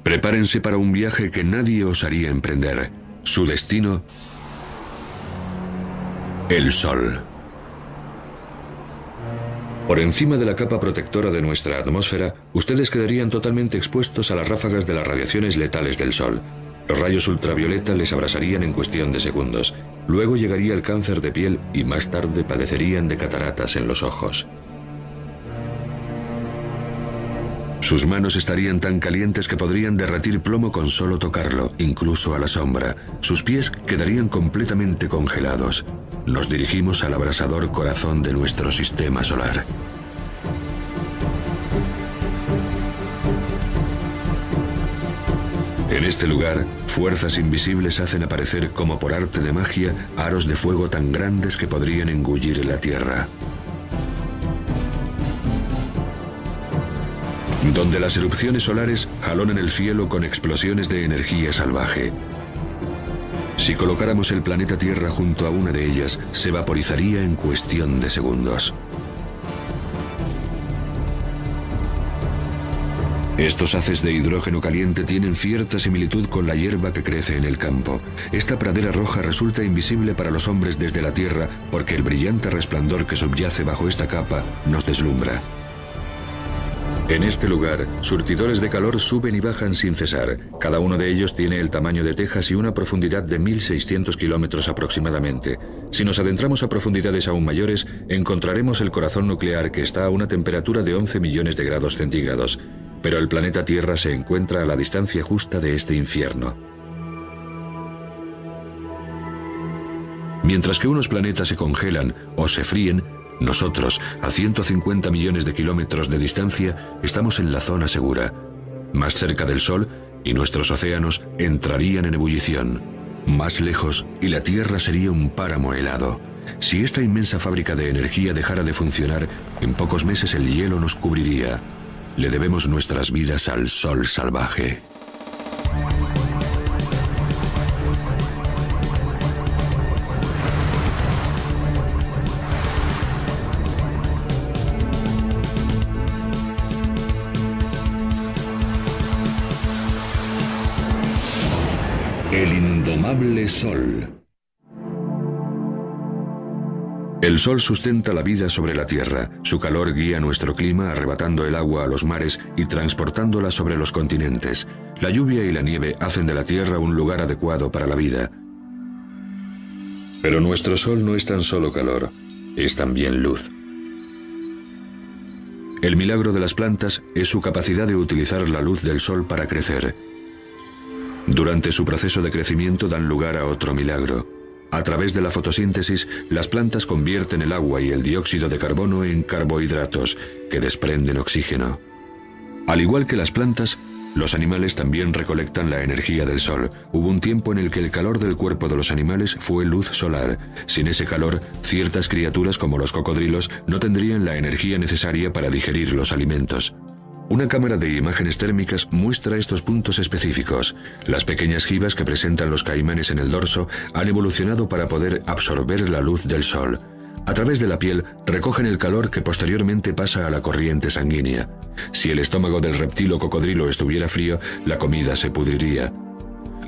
Prepárense para un viaje que nadie osaría emprender. Su destino: el Sol. Por encima de la capa protectora de nuestra atmósfera, ustedes quedarían totalmente expuestos a las ráfagas de las radiaciones letales del Sol. Los rayos ultravioleta les abrasarían en cuestión de segundos. Luego llegaría el cáncer de piel y más tarde padecerían de cataratas en los ojos. Sus manos estarían tan calientes que podrían derretir plomo con solo tocarlo, incluso a la sombra. Sus pies quedarían completamente congelados. Nos dirigimos al abrasador corazón de nuestro sistema solar. En este lugar, fuerzas invisibles hacen aparecer como por arte de magia aros de fuego tan grandes que podrían engullir la Tierra. Donde las erupciones solares jalonan el cielo con explosiones de energía salvaje. Si colocáramos el planeta Tierra junto a una de ellas, se vaporizaría en cuestión de segundos. Estos haces de hidrógeno caliente tienen cierta similitud con la hierba que crece en el campo. Esta pradera roja resulta invisible para los hombres desde la Tierra porque el brillante resplandor que subyace bajo esta capa nos deslumbra. En este lugar, surtidores de calor suben y bajan sin cesar. Cada uno de ellos tiene el tamaño de Texas y una profundidad de 1.600 kilómetros aproximadamente. Si nos adentramos a profundidades aún mayores, encontraremos el corazón nuclear que está a una temperatura de 11 millones de grados centígrados. Pero el planeta Tierra se encuentra a la distancia justa de este infierno. Mientras que unos planetas se congelan o se fríen, nosotros, a 150 millones de kilómetros de distancia, estamos en la zona segura, más cerca del Sol, y nuestros océanos entrarían en ebullición. Más lejos, y la Tierra sería un páramo helado. Si esta inmensa fábrica de energía dejara de funcionar, en pocos meses el hielo nos cubriría. Le debemos nuestras vidas al Sol salvaje. El indomable Sol. El Sol sustenta la vida sobre la Tierra. Su calor guía nuestro clima, arrebatando el agua a los mares y transportándola sobre los continentes. La lluvia y la nieve hacen de la Tierra un lugar adecuado para la vida. Pero nuestro Sol no es tan solo calor, es también luz. El milagro de las plantas es su capacidad de utilizar la luz del Sol para crecer. Durante su proceso de crecimiento dan lugar a otro milagro. A través de la fotosíntesis, las plantas convierten el agua y el dióxido de carbono en carbohidratos, que desprenden oxígeno. Al igual que las plantas, los animales también recolectan la energía del Sol. Hubo un tiempo en el que el calor del cuerpo de los animales fue luz solar. Sin ese calor, ciertas criaturas como los cocodrilos no tendrían la energía necesaria para digerir los alimentos. Una cámara de imágenes térmicas muestra estos puntos específicos. Las pequeñas jivas que presentan los caimanes en el dorso han evolucionado para poder absorber la luz del Sol. A través de la piel recogen el calor que posteriormente pasa a la corriente sanguínea. Si el estómago del reptil o cocodrilo estuviera frío, la comida se pudriría.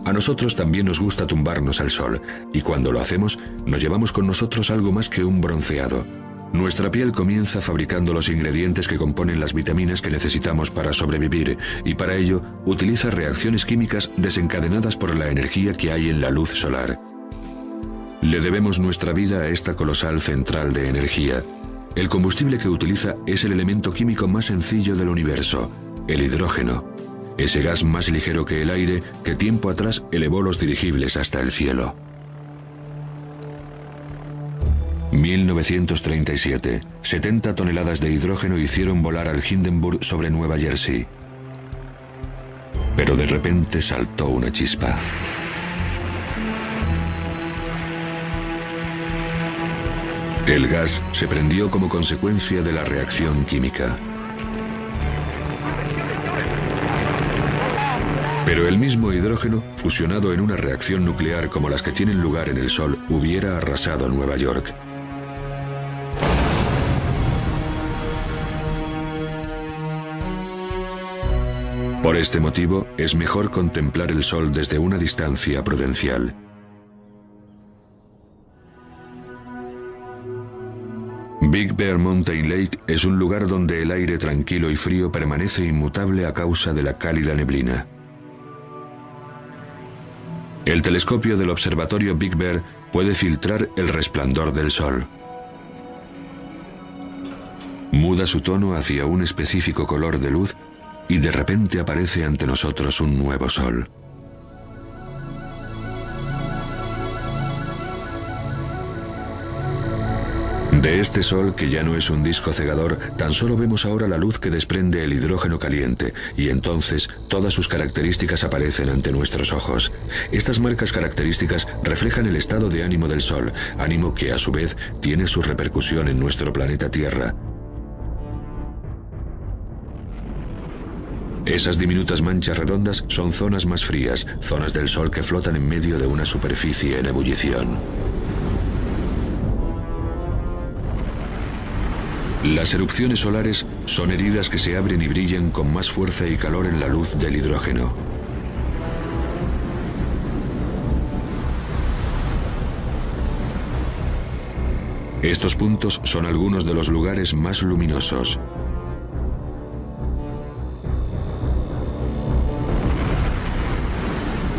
A nosotros también nos gusta tumbarnos al sol, y cuando lo hacemos, nos llevamos con nosotros algo más que un bronceado. Nuestra piel comienza fabricando los ingredientes que componen las vitaminas que necesitamos para sobrevivir, y para ello utiliza reacciones químicas desencadenadas por la energía que hay en la luz solar. Le debemos nuestra vida a esta colosal central de energía. El combustible que utiliza es el elemento químico más sencillo del universo, el hidrógeno, ese gas más ligero que el aire que tiempo atrás elevó los dirigibles hasta el cielo. 1937. 70 toneladas de hidrógeno hicieron volar al Hindenburg sobre Nueva Jersey. Pero de repente saltó una chispa. El gas se prendió como consecuencia de la reacción química. Pero el mismo hidrógeno, fusionado en una reacción nuclear como las que tienen lugar en el Sol, hubiera arrasado Nueva York. Por este motivo, es mejor contemplar el Sol desde una distancia prudencial. Big Bear Mountain Lake es un lugar donde el aire tranquilo y frío permanece inmutable a causa de la cálida neblina. El telescopio del observatorio Big Bear puede filtrar el resplandor del Sol. Muda su tono hacia un específico color de luz y de repente aparece ante nosotros un nuevo Sol. De este Sol, que ya no es un disco cegador, tan solo vemos ahora la luz que desprende el hidrógeno caliente, y entonces todas sus características aparecen ante nuestros ojos. Estas marcas características reflejan el estado de ánimo del Sol, ánimo que a su vez tiene su repercusión en nuestro planeta Tierra. Esas diminutas manchas redondas son zonas más frías, zonas del Sol que flotan en medio de una superficie en ebullición. Las erupciones solares son heridas que se abren y brillan con más fuerza y calor en la luz del hidrógeno. Estos puntos son algunos de los lugares más luminosos.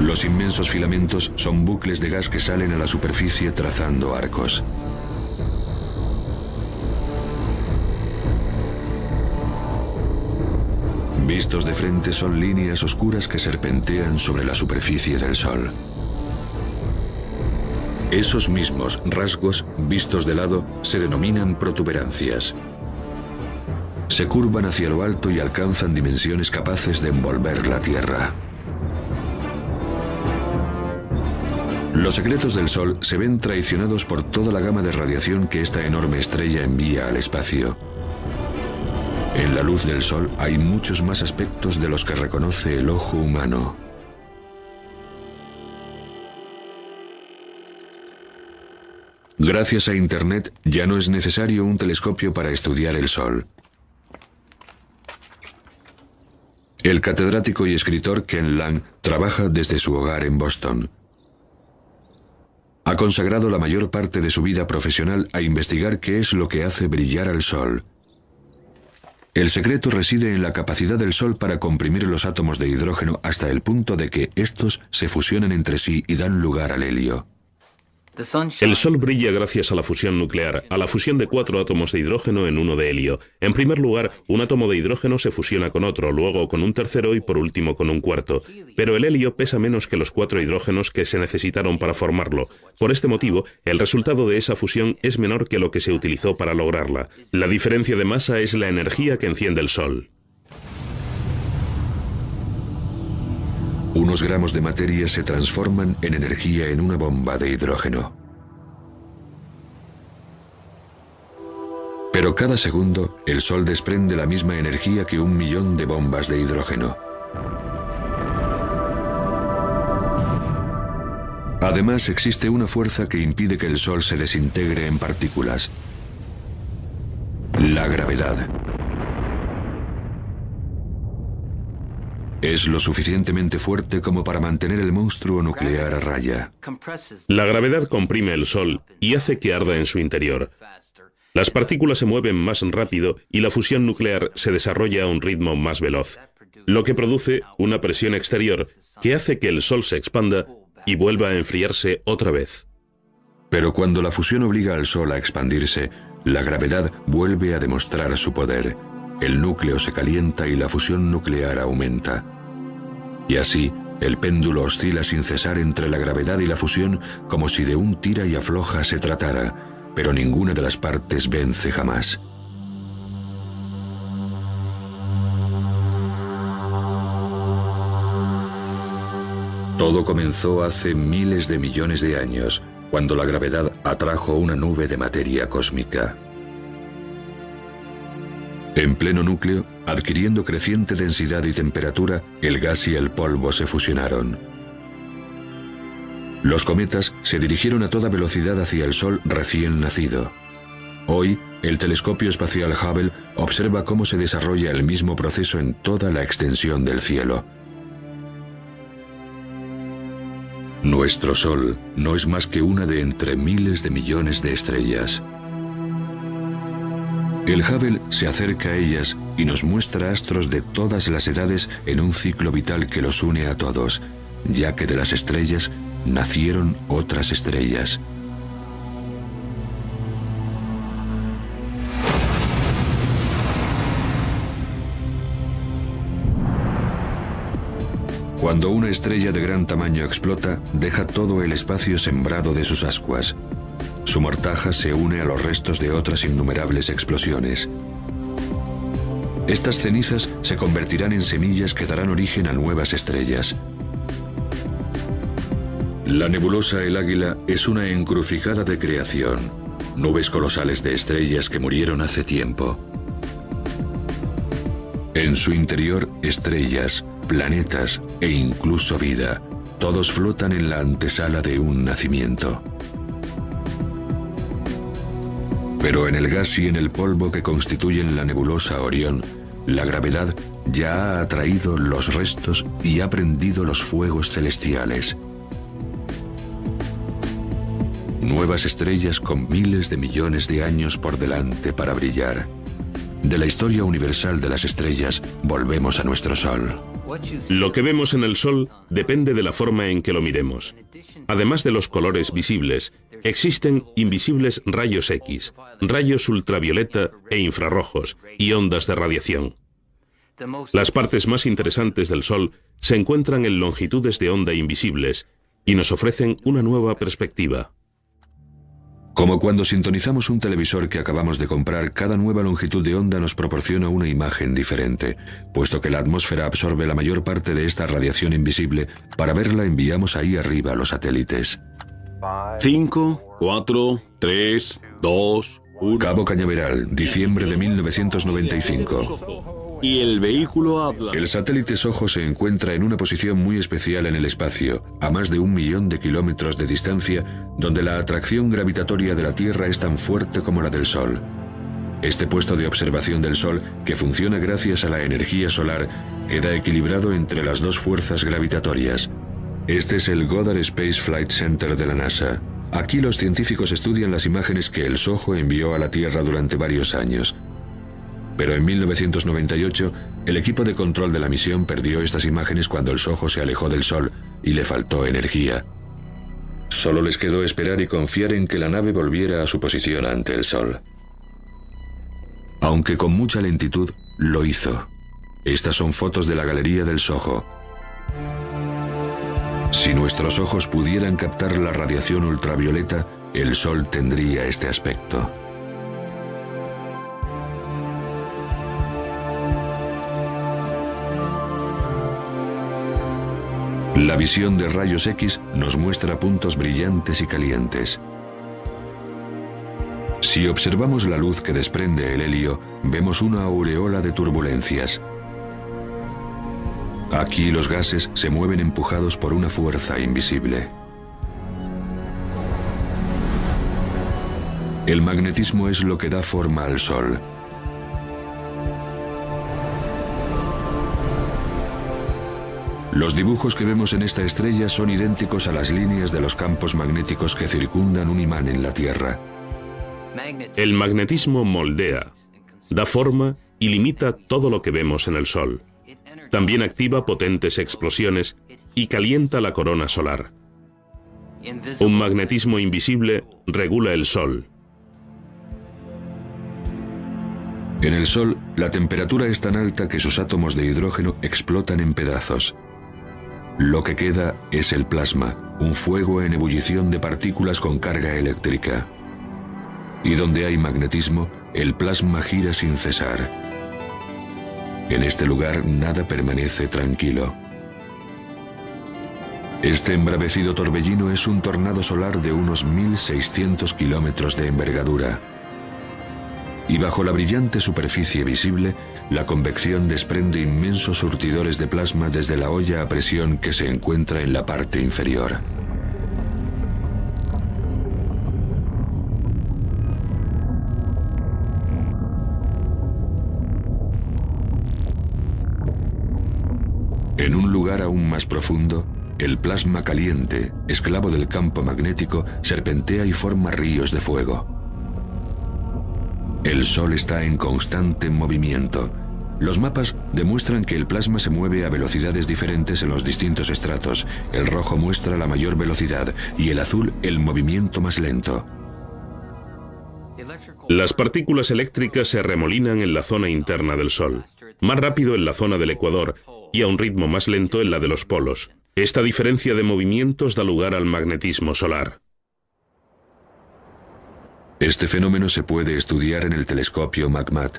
Los inmensos filamentos son bucles de gas que salen a la superficie trazando arcos. Vistos de frente son líneas oscuras que serpentean sobre la superficie del Sol. Esos mismos rasgos, vistos de lado, se denominan protuberancias. Se curvan hacia lo alto y alcanzan dimensiones capaces de envolver la Tierra. Los secretos del Sol se ven traicionados por toda la gama de radiación que esta enorme estrella envía al espacio. En la luz del Sol hay muchos más aspectos de los que reconoce el ojo humano. Gracias a Internet ya no es necesario un telescopio para estudiar el Sol. El catedrático y escritor Ken Lang trabaja desde su hogar en Boston. Ha consagrado la mayor parte de su vida profesional a investigar qué es lo que hace brillar al Sol. El secreto reside en la capacidad del Sol para comprimir los átomos de hidrógeno hasta el punto de que estos se fusionan entre sí y dan lugar al helio. El Sol brilla gracias a la fusión nuclear, a la fusión de 4 átomos de hidrógeno en uno de helio. En primer lugar, un átomo de hidrógeno se fusiona con otro, luego con un tercero y por último con un cuarto. Pero el helio pesa menos que los 4 hidrógenos que se necesitaron para formarlo. Por este motivo, el resultado de esa fusión es menor que lo que se utilizó para lograrla. La diferencia de masa es la energía que enciende el Sol. Unos gramos de materia se transforman en energía en una bomba de hidrógeno. Pero cada segundo, el Sol desprende la misma energía que 1 millón de bombas de hidrógeno. Además, existe una fuerza que impide que el Sol se desintegre en partículas: la gravedad. Es lo suficientemente fuerte como para mantener el monstruo nuclear a raya. La gravedad comprime el Sol y hace que arda en su interior. Las partículas se mueven más rápido y la fusión nuclear se desarrolla a un ritmo más veloz, lo que produce una presión exterior que hace que el Sol se expanda y vuelva a enfriarse otra vez. Pero cuando la fusión obliga al Sol a expandirse, la gravedad vuelve a demostrar su poder. El núcleo se calienta y la fusión nuclear aumenta. Y así, el péndulo oscila sin cesar entre la gravedad y la fusión como si de un tira y afloja se tratara, pero ninguna de las partes vence jamás. Todo comenzó hace miles de millones de años, cuando la gravedad atrajo una nube de materia cósmica. En pleno núcleo, adquiriendo creciente densidad y temperatura, el gas y el polvo se fusionaron. Los cometas se dirigieron a toda velocidad hacia el Sol recién nacido. Hoy, el telescopio espacial Hubble observa cómo se desarrolla el mismo proceso en toda la extensión del cielo. Nuestro Sol no es más que una de entre miles de millones de estrellas. El Hubble se acerca a ellas y nos muestra astros de todas las edades en un ciclo vital que los une a todos, ya que de las estrellas nacieron otras estrellas. Cuando una estrella de gran tamaño explota, deja todo el espacio sembrado de sus ascuas. Su mortaja se une a los restos de otras innumerables explosiones. Estas cenizas se convertirán en semillas que darán origen a nuevas estrellas. La nebulosa El Águila es una encrucijada de creación, nubes colosales de estrellas que murieron hace tiempo. En su interior, estrellas, planetas e incluso vida, todos flotan en la antesala de un nacimiento. Pero en el gas y en el polvo que constituyen la nebulosa Orión, la gravedad ya ha atraído los restos y ha prendido los fuegos celestiales. Nuevas estrellas con miles de millones de años por delante para brillar. De la historia universal de las estrellas, volvemos a nuestro Sol. Lo que vemos en el Sol depende de la forma en que lo miremos. Además de los colores visibles, existen invisibles rayos X, rayos ultravioleta e infrarrojos y ondas de radiación. Las partes más interesantes del Sol se encuentran en longitudes de onda invisibles y nos ofrecen una nueva perspectiva. Como cuando sintonizamos un televisor que acabamos de comprar, cada nueva longitud de onda nos proporciona una imagen diferente. Puesto que la atmósfera absorbe la mayor parte de esta radiación invisible, para verla enviamos ahí arriba los satélites. 5, 4, 3, 2, 1... Cabo Cañaveral, diciembre de 1995. Y el vehículo habla. El satélite SOHO se encuentra en una posición muy especial en el espacio, a más de 1 millón de kilómetros de distancia, donde la atracción gravitatoria de la Tierra es tan fuerte como la del Sol. Este puesto de observación del Sol, que funciona gracias a la energía solar, queda equilibrado entre las dos fuerzas gravitatorias. Este es el Goddard Space Flight Center de la NASA. Aquí los científicos estudian las imágenes que el SOHO envió a la Tierra durante varios años. Pero en 1998, el equipo de control de la misión perdió estas imágenes cuando el SOHO se alejó del Sol y le faltó energía. Solo les quedó esperar y confiar en que la nave volviera a su posición ante el Sol. Aunque con mucha lentitud, lo hizo. Estas son fotos de la galería del SOHO. Si nuestros ojos pudieran captar la radiación ultravioleta, el Sol tendría este aspecto. La visión de rayos X nos muestra puntos brillantes y calientes. Si observamos la luz que desprende el helio, vemos una aureola de turbulencias. Aquí los gases se mueven empujados por una fuerza invisible. El magnetismo es lo que da forma al Sol. Los dibujos que vemos en esta estrella son idénticos a las líneas de los campos magnéticos que circundan un imán en la Tierra. El magnetismo moldea, da forma y limita todo lo que vemos en el Sol. También activa potentes explosiones y calienta la corona solar. Un magnetismo invisible regula el Sol. En el Sol, la temperatura es tan alta que sus átomos de hidrógeno explotan en pedazos. Lo que queda es el plasma, un fuego en ebullición de partículas con carga eléctrica. Y donde hay magnetismo, el plasma gira sin cesar. En este lugar nada permanece tranquilo. Este embravecido torbellino es un tornado solar de unos 1.600 kilómetros de envergadura. Y bajo la brillante superficie visible, la convección desprende inmensos surtidores de plasma desde la olla a presión que se encuentra en la parte inferior. En un lugar aún más profundo, el plasma caliente, esclavo del campo magnético, serpentea y forma ríos de fuego. El Sol está en constante movimiento. Los mapas demuestran que el plasma se mueve a velocidades diferentes en los distintos estratos. El rojo muestra la mayor velocidad y el azul el movimiento más lento. Las partículas eléctricas se arremolinan en la zona interna del Sol, más rápido en la zona del ecuador y a un ritmo más lento en la de los polos. Esta diferencia de movimientos da lugar al magnetismo solar. Este fenómeno se puede estudiar en el telescopio MACMAT.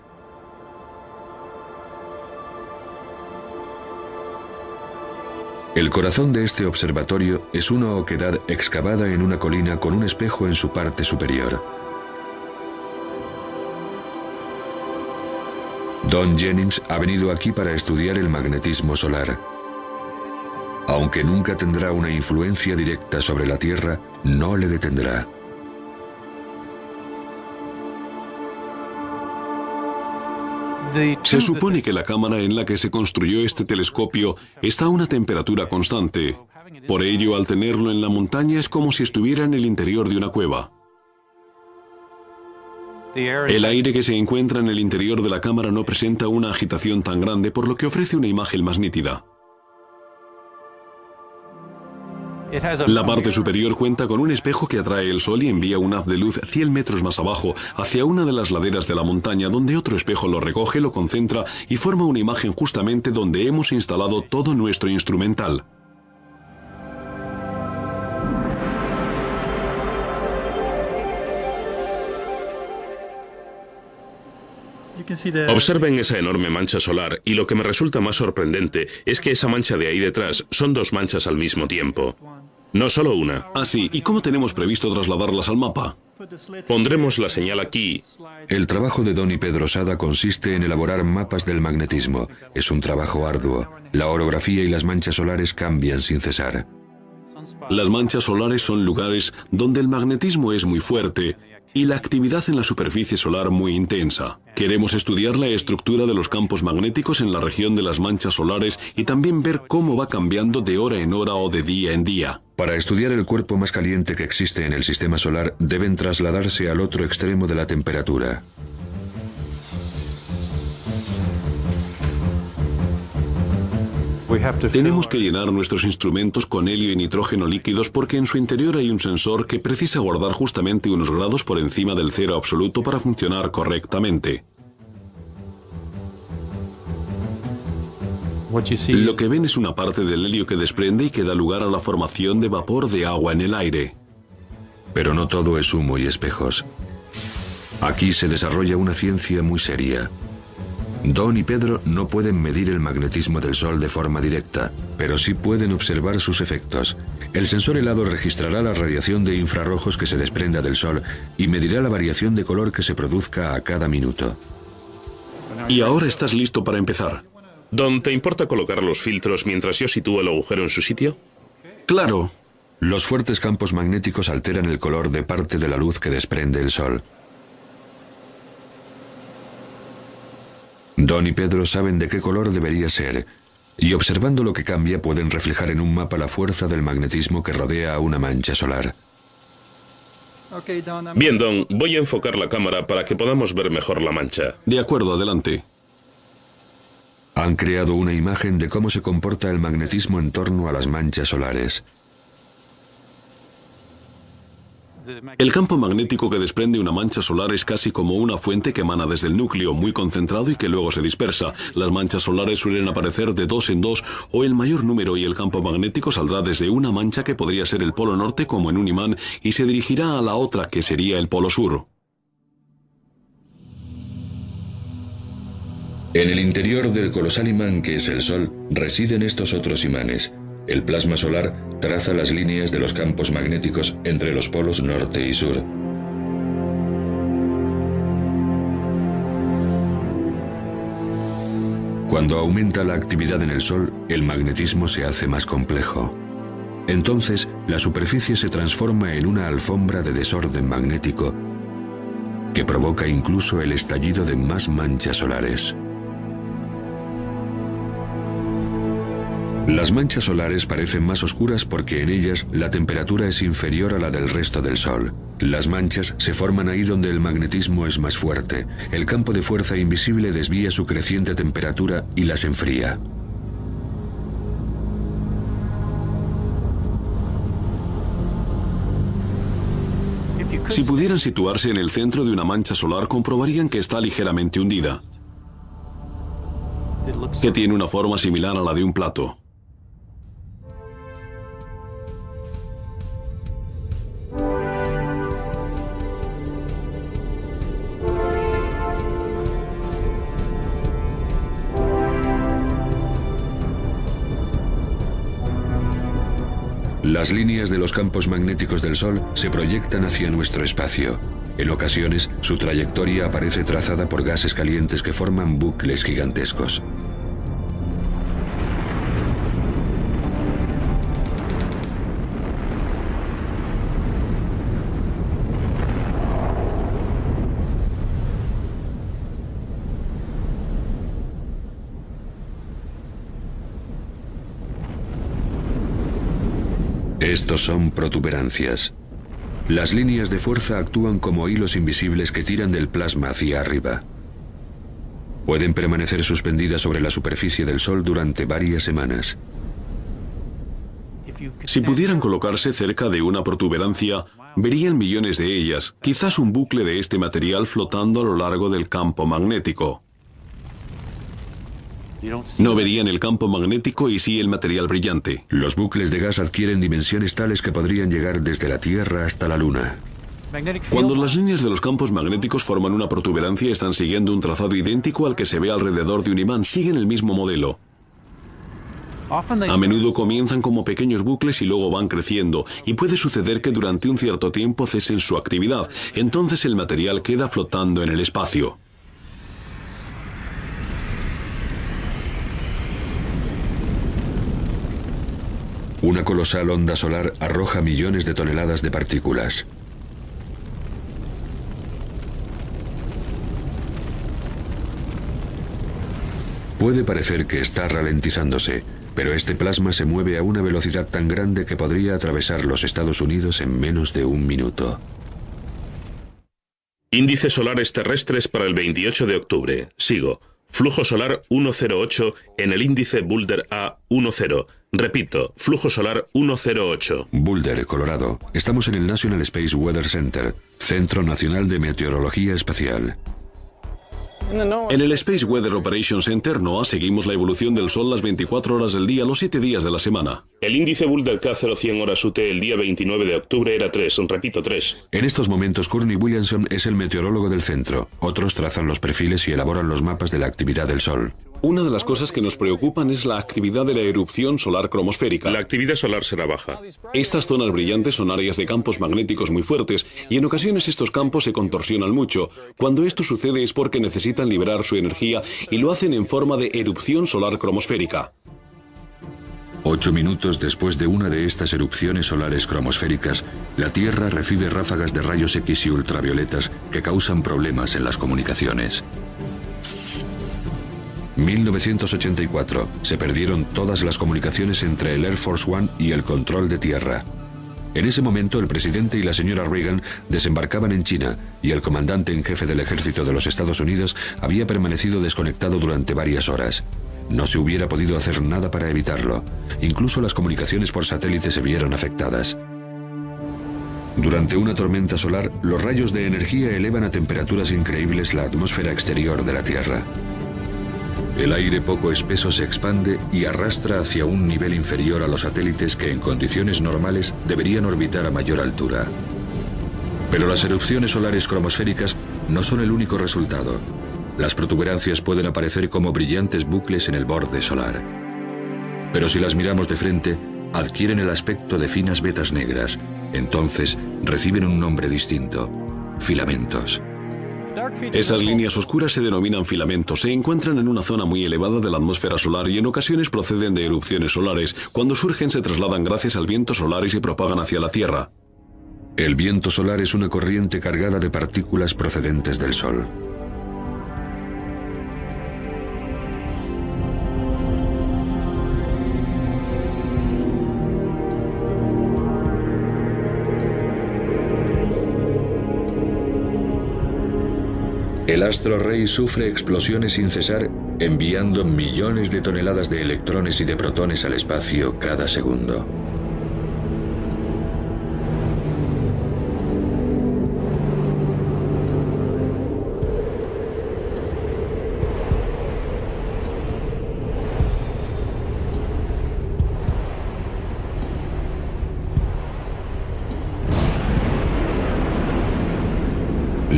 El corazón de este observatorio es una oquedad excavada en una colina con un espejo en su parte superior. Don Jennings ha venido aquí para estudiar el magnetismo solar. Aunque nunca tendrá una influencia directa sobre la Tierra, no le detendrá. Se supone que la cámara en la que se construyó este telescopio está a una temperatura constante. Por ello, al tenerlo en la montaña es como si estuviera en el interior de una cueva. El aire que se encuentra en el interior de la cámara no presenta una agitación tan grande, por lo que ofrece una imagen más nítida. La parte superior cuenta con un espejo que atrae el sol y envía un haz de luz 100 metros más abajo hacia una de las laderas de la montaña, donde otro espejo lo recoge, lo concentra y forma una imagen justamente donde hemos instalado todo nuestro instrumental. Observen esa enorme mancha solar y lo que me resulta más sorprendente es que esa mancha de ahí detrás son dos manchas al mismo tiempo. No solo una. Así, ¿y cómo tenemos previsto trasladarlas al mapa? Pondremos la señal aquí. El trabajo de Don y Pedro Sada consiste en elaborar mapas del magnetismo. Es un trabajo arduo. La orografía y las manchas solares cambian sin cesar. Las manchas solares son lugares donde el magnetismo es muy fuerte y la actividad en la superficie solar muy intensa. Queremos estudiar la estructura de los campos magnéticos en la región de las manchas solares y también ver cómo va cambiando de hora en hora o de día en día. Para estudiar el cuerpo más caliente que existe en el sistema solar, deben trasladarse al otro extremo de la temperatura. Tenemos que llenar nuestros instrumentos con helio y nitrógeno líquidos porque en su interior hay un sensor que precisa guardar justamente unos grados por encima del cero absoluto para funcionar correctamente. Lo que ven es una parte del helio que desprende y que da lugar a la formación de vapor de agua en el aire. Pero no todo es humo y espejos. Aquí se desarrolla una ciencia muy seria. Don y Pedro no pueden medir el magnetismo del Sol de forma directa, pero sí pueden observar sus efectos. El sensor helado registrará la radiación de infrarrojos que se desprenda del Sol y medirá la variación de color que se produzca a cada minuto. Y ahora estás listo para empezar. Don, ¿te importa colocar los filtros mientras yo sitúo el agujero en su sitio? Claro. Los fuertes campos magnéticos alteran el color de parte de la luz que desprende el Sol. Don y Pedro saben de qué color debería ser, y observando lo que cambia pueden reflejar en un mapa la fuerza del magnetismo que rodea a una mancha solar. Bien, Don, voy a enfocar la cámara para que podamos ver mejor la mancha. De acuerdo, adelante. Han creado una imagen de cómo se comporta el magnetismo en torno a las manchas solares. El campo magnético que desprende una mancha solar es casi como una fuente que emana desde el núcleo, muy concentrado y que luego se dispersa. Las manchas solares suelen aparecer de dos en dos o el mayor número y el campo magnético saldrá desde una mancha que podría ser el polo norte como en un imán y se dirigirá a la otra que sería el polo sur. En el interior del colosal imán que es el Sol residen estos otros imanes. El plasma solar traza las líneas de los campos magnéticos entre los polos norte y sur. Cuando aumenta la actividad en el Sol, el magnetismo se hace más complejo. Entonces, la superficie se transforma en una alfombra de desorden magnético que provoca incluso el estallido de más manchas solares. Las manchas solares parecen más oscuras porque en ellas la temperatura es inferior a la del resto del Sol. Las manchas se forman ahí donde el magnetismo es más fuerte. El campo de fuerza invisible desvía su creciente temperatura y las enfría. Si pudieran situarse en el centro de una mancha solar, comprobarían que está ligeramente hundida, que tiene una forma similar a la de un plato. Las líneas de los campos magnéticos del Sol se proyectan hacia nuestro espacio. En ocasiones, su trayectoria aparece trazada por gases calientes que forman bucles gigantescos. Estos son protuberancias. Las líneas de fuerza actúan como hilos invisibles que tiran del plasma hacia arriba. Pueden permanecer suspendidas sobre la superficie del Sol durante varias semanas. Si pudieran colocarse cerca de una protuberancia, verían millones de ellas, quizás un bucle de este material flotando a lo largo del campo magnético. No verían el campo magnético y sí el material brillante. Los bucles de gas adquieren dimensiones tales que podrían llegar desde la Tierra hasta la Luna. Cuando las líneas de los campos magnéticos forman una protuberancia, están siguiendo un trazado idéntico al que se ve alrededor de un imán. Siguen el mismo modelo. A menudo comienzan como pequeños bucles y luego van creciendo, y puede suceder que durante un cierto tiempo cesen su actividad. Entonces el material queda flotando en el espacio. Una colosal onda solar arroja millones de toneladas de partículas. Puede parecer que está ralentizándose, pero este plasma se mueve a una velocidad tan grande que podría atravesar los Estados Unidos en menos de un minuto. Índices solares terrestres para el 28 de octubre. Sigo. Flujo solar 108 en el índice Boulder A10. Repito, flujo solar 108. Boulder, Colorado. Estamos en el National Space Weather Center, Centro Nacional de Meteorología Espacial. En el Space Weather Operations Center, NOAA, seguimos la evolución del Sol las 24 horas del día, los 7 días de la semana. El índice Boulder K0100 horas UT el día 29 de octubre era 3, repito 3. En estos momentos, Courtney Williamson es el meteorólogo del centro. Otros trazan los perfiles y elaboran los mapas de la actividad del Sol. Una de las cosas que nos preocupan es la actividad de la erupción solar cromosférica. La actividad solar será baja. Estas zonas brillantes son áreas de campos magnéticos muy fuertes y en ocasiones estos campos se contorsionan mucho. Cuando esto sucede es porque necesitan liberar su energía y lo hacen en forma de erupción solar cromosférica. 8 minutos después de una de estas erupciones solares cromosféricas, la Tierra recibe ráfagas de rayos X y ultravioletas que causan problemas en las comunicaciones. 1984. Se perdieron todas las comunicaciones entre el Air Force One y el control de tierra. En ese momento, el presidente y la señora Reagan desembarcaban en China y el comandante en jefe del ejército de los Estados Unidos había permanecido desconectado durante varias horas. No se hubiera podido hacer nada para evitarlo. Incluso las comunicaciones por satélite se vieron afectadas. Durante una tormenta solar, los rayos de energía elevan a temperaturas increíbles la atmósfera exterior de la Tierra. El aire poco espeso se expande y arrastra hacia un nivel inferior a los satélites que en condiciones normales deberían orbitar a mayor altura. Pero las erupciones solares cromosféricas no son el único resultado. Las protuberancias pueden aparecer como brillantes bucles en el borde solar. Pero si las miramos de frente, adquieren el aspecto de finas vetas negras. Entonces reciben un nombre distinto: filamentos. Esas líneas oscuras se denominan filamentos. Se encuentran en una zona muy elevada de la atmósfera solar y en ocasiones proceden de erupciones solares. Cuando surgen se trasladan gracias al viento solar y se propagan hacia la Tierra. El viento solar es una corriente cargada de partículas procedentes del Sol. El astro rey sufre explosiones sin cesar, enviando millones de toneladas de electrones y de protones al espacio cada segundo.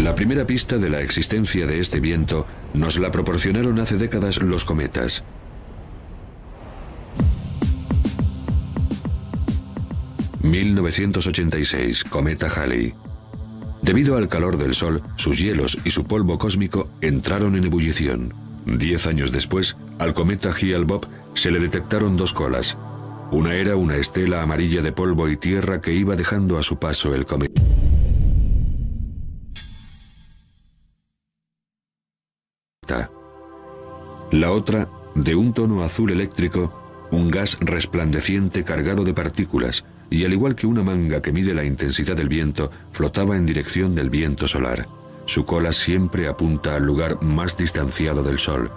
La primera pista de la existencia de este viento nos la proporcionaron hace décadas los cometas. ...1986, cometa Halley. Debido al calor del Sol, sus hielos y su polvo cósmico entraron en ebullición. 10 años después, al cometa Hale-Bopp se le detectaron dos colas. Una era una estela amarilla de polvo y tierra que iba dejando a su paso el cometa. La otra, de un tono azul eléctrico, un gas resplandeciente cargado de partículas, y al igual que una manga que mide la intensidad del viento, flotaba en dirección del viento solar. Su cola siempre apunta al lugar más distanciado del Sol.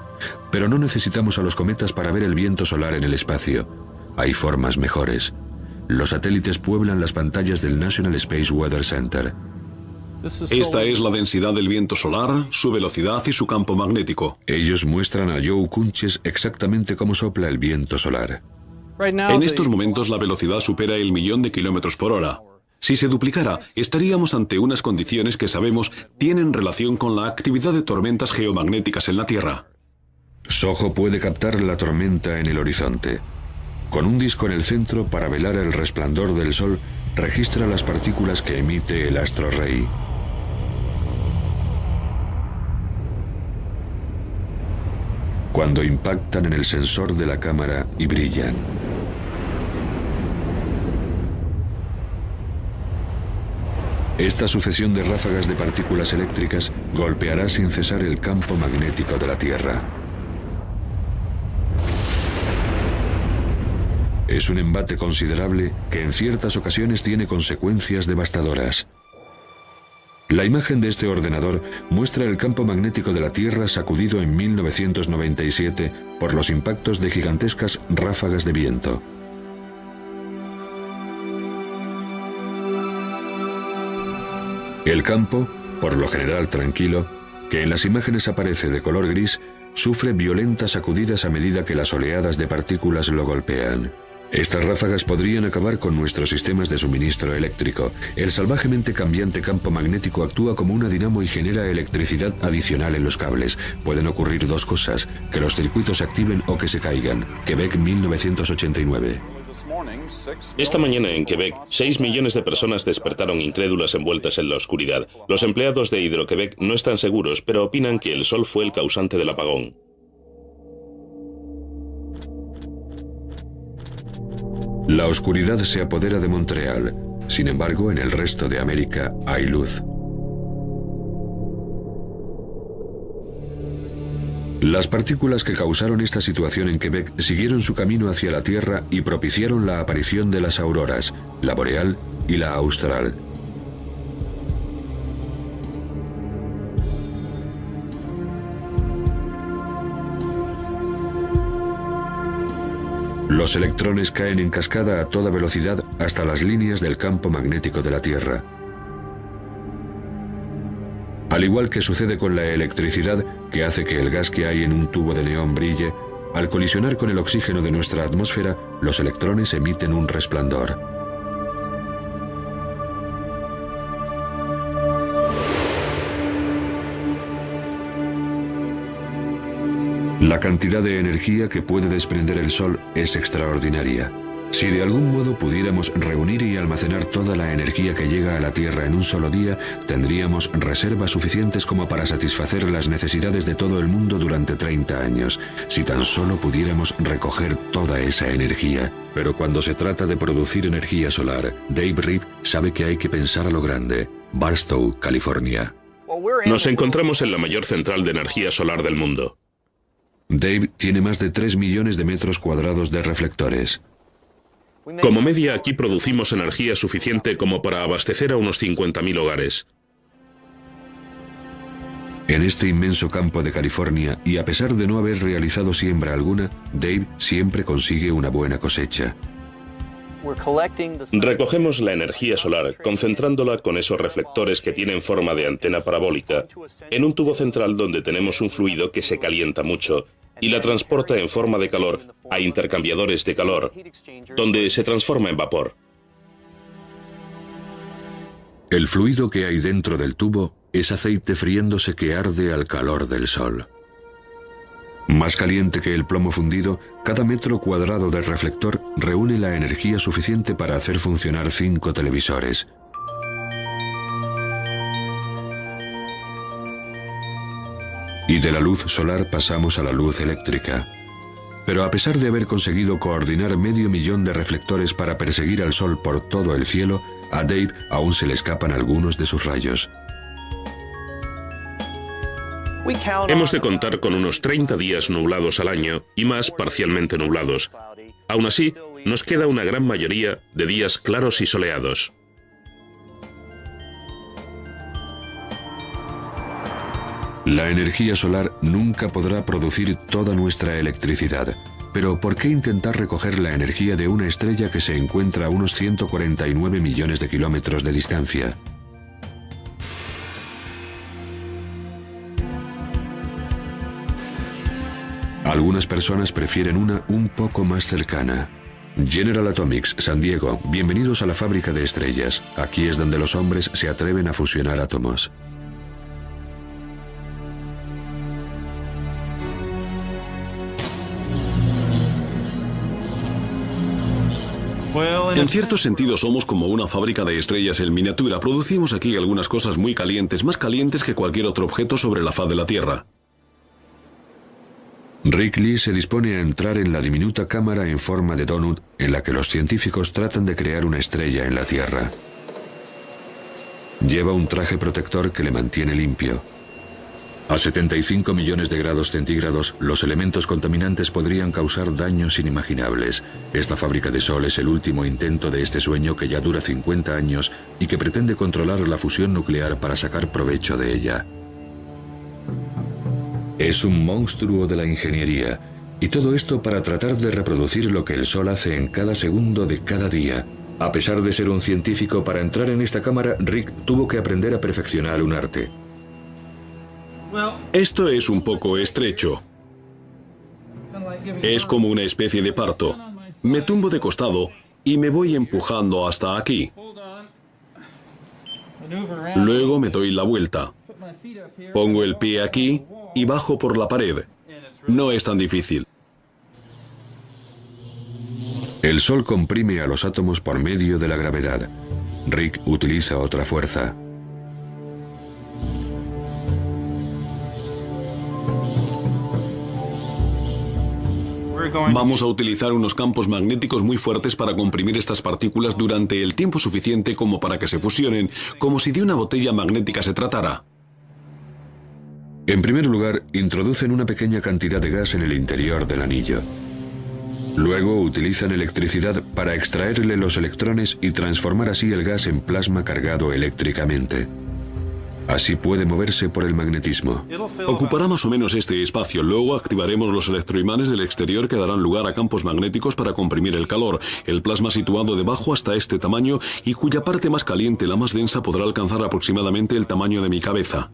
Pero no necesitamos a los cometas para ver el viento solar en el espacio. Hay formas mejores. Los satélites pueblan las pantallas del National Space Weather Center. Esta es la densidad del viento solar, su velocidad y su campo magnético. Ellos muestran a Joe Kunches exactamente cómo sopla el viento solar. En estos momentos la velocidad supera el 1.000.000 de kilómetros por hora. Si se duplicara, estaríamos ante unas condiciones que sabemos tienen relación con la actividad de tormentas geomagnéticas en la Tierra. SOHO puede captar la tormenta en el horizonte. Con un disco en el centro para velar el resplandor del Sol, registra las partículas que emite el astro rey. Cuando impactan en el sensor de la cámara y brillan. Esta sucesión de ráfagas de partículas eléctricas golpeará sin cesar el campo magnético de la Tierra. Es un embate considerable que en ciertas ocasiones tiene consecuencias devastadoras. La imagen de este ordenador muestra el campo magnético de la Tierra sacudido en 1997 por los impactos de gigantescas ráfagas de viento. El campo, por lo general tranquilo, que en las imágenes aparece de color gris, sufre violentas sacudidas a medida que las oleadas de partículas lo golpean. Estas ráfagas podrían acabar con nuestros sistemas de suministro eléctrico. El salvajemente cambiante campo magnético actúa como una dinamo y genera electricidad adicional en los cables. Pueden ocurrir dos cosas, que los circuitos se activen o que se caigan. Quebec, 1989. Esta mañana en Quebec, 6 millones de personas despertaron incrédulas envueltas en la oscuridad. Los empleados de Hydro-Québec no están seguros, pero opinan que el sol fue el causante del apagón. La oscuridad se apodera de Montreal. Sin embargo, en el resto de América hay luz. Las partículas que causaron esta situación en Quebec siguieron su camino hacia la Tierra y propiciaron la aparición de las auroras, la boreal y la austral. Los electrones caen en cascada a toda velocidad hasta las líneas del campo magnético de la Tierra. Al igual que sucede con la electricidad, que hace que el gas que hay en un tubo de neón brille, al colisionar con el oxígeno de nuestra atmósfera, los electrones emiten un resplandor. La cantidad de energía que puede desprender el Sol es extraordinaria. Si de algún modo pudiéramos reunir y almacenar toda la energía que llega a la Tierra en un solo día, tendríamos reservas suficientes como para satisfacer las necesidades de todo el mundo durante 30 años, si tan solo pudiéramos recoger toda esa energía. Pero cuando se trata de producir energía solar, Dave Reed sabe que hay que pensar a lo grande. Barstow, California. Nos encontramos en la mayor central de energía solar del mundo. Dave tiene más de 3 millones de metros cuadrados de reflectores. Como media, aquí producimos energía suficiente como para abastecer a unos 50.000 hogares. En este inmenso campo de California, y a pesar de no haber realizado siembra alguna, Dave siempre consigue una buena cosecha. Recogemos la energía solar concentrándola con esos reflectores que tienen forma de antena parabólica en un tubo central donde tenemos un fluido que se calienta mucho y la transporta en forma de calor a intercambiadores de calor, donde se transforma en vapor. El fluido que hay dentro del tubo es aceite friéndose que arde al calor del sol. Más caliente que el plomo fundido, cada metro cuadrado del reflector reúne la energía suficiente para hacer funcionar 5 televisores. Y de la luz solar pasamos a la luz eléctrica. Pero a pesar de haber conseguido coordinar 500.000 de reflectores para perseguir al sol por todo el cielo, a Dave aún se le escapan algunos de sus rayos. Hemos de contar con unos 30 días nublados al año y más parcialmente nublados. Aún así, nos queda una gran mayoría de días claros y soleados. La energía solar nunca podrá producir toda nuestra electricidad. Pero ¿por qué intentar recoger la energía de una estrella que se encuentra a unos 149 millones de kilómetros de distancia? Algunas personas prefieren una un poco más cercana. General Atomics, San Diego, bienvenidos a la fábrica de estrellas. Aquí es donde los hombres se atreven a fusionar átomos. En cierto sentido somos como una fábrica de estrellas en miniatura. Producimos aquí algunas cosas muy calientes, más calientes que cualquier otro objeto sobre la faz de la Tierra. Rick Lee se dispone a entrar en la diminuta cámara en forma de donut en la que los científicos tratan de crear una estrella en la Tierra. Lleva un traje protector que le mantiene limpio. A 75 millones de grados centígrados, los elementos contaminantes podrían causar daños inimaginables. Esta fábrica de sol es el último intento de este sueño que ya dura 50 años y que pretende controlar la fusión nuclear para sacar provecho de ella. Es un monstruo de la ingeniería, y todo esto para tratar de reproducir lo que el sol hace en cada segundo de cada día. A pesar de ser un científico, para entrar en esta cámara, Rick tuvo que aprender a perfeccionar un arte. Esto es un poco estrecho. Es como una especie de parto. Me tumbo de costado y me voy empujando hasta aquí. Luego me doy la vuelta. Pongo el pie aquí y bajo por la pared. No es tan difícil. El sol comprime a los átomos por medio de la gravedad. Rick utiliza otra fuerza. Vamos a utilizar unos campos magnéticos muy fuertes para comprimir estas partículas durante el tiempo suficiente como para que se fusionen, como si de una botella magnética se tratara. En primer lugar, introducen una pequeña cantidad de gas en el interior del anillo. Luego utilizan electricidad para extraerle los electrones y transformar así el gas en plasma cargado eléctricamente. Así puede moverse por el magnetismo. Ocupará más o menos este espacio. Luego activaremos los electroimanes del exterior que darán lugar a campos magnéticos para comprimir el calor. El plasma situado debajo hasta este tamaño y cuya parte más caliente, la más densa, podrá alcanzar aproximadamente el tamaño de mi cabeza.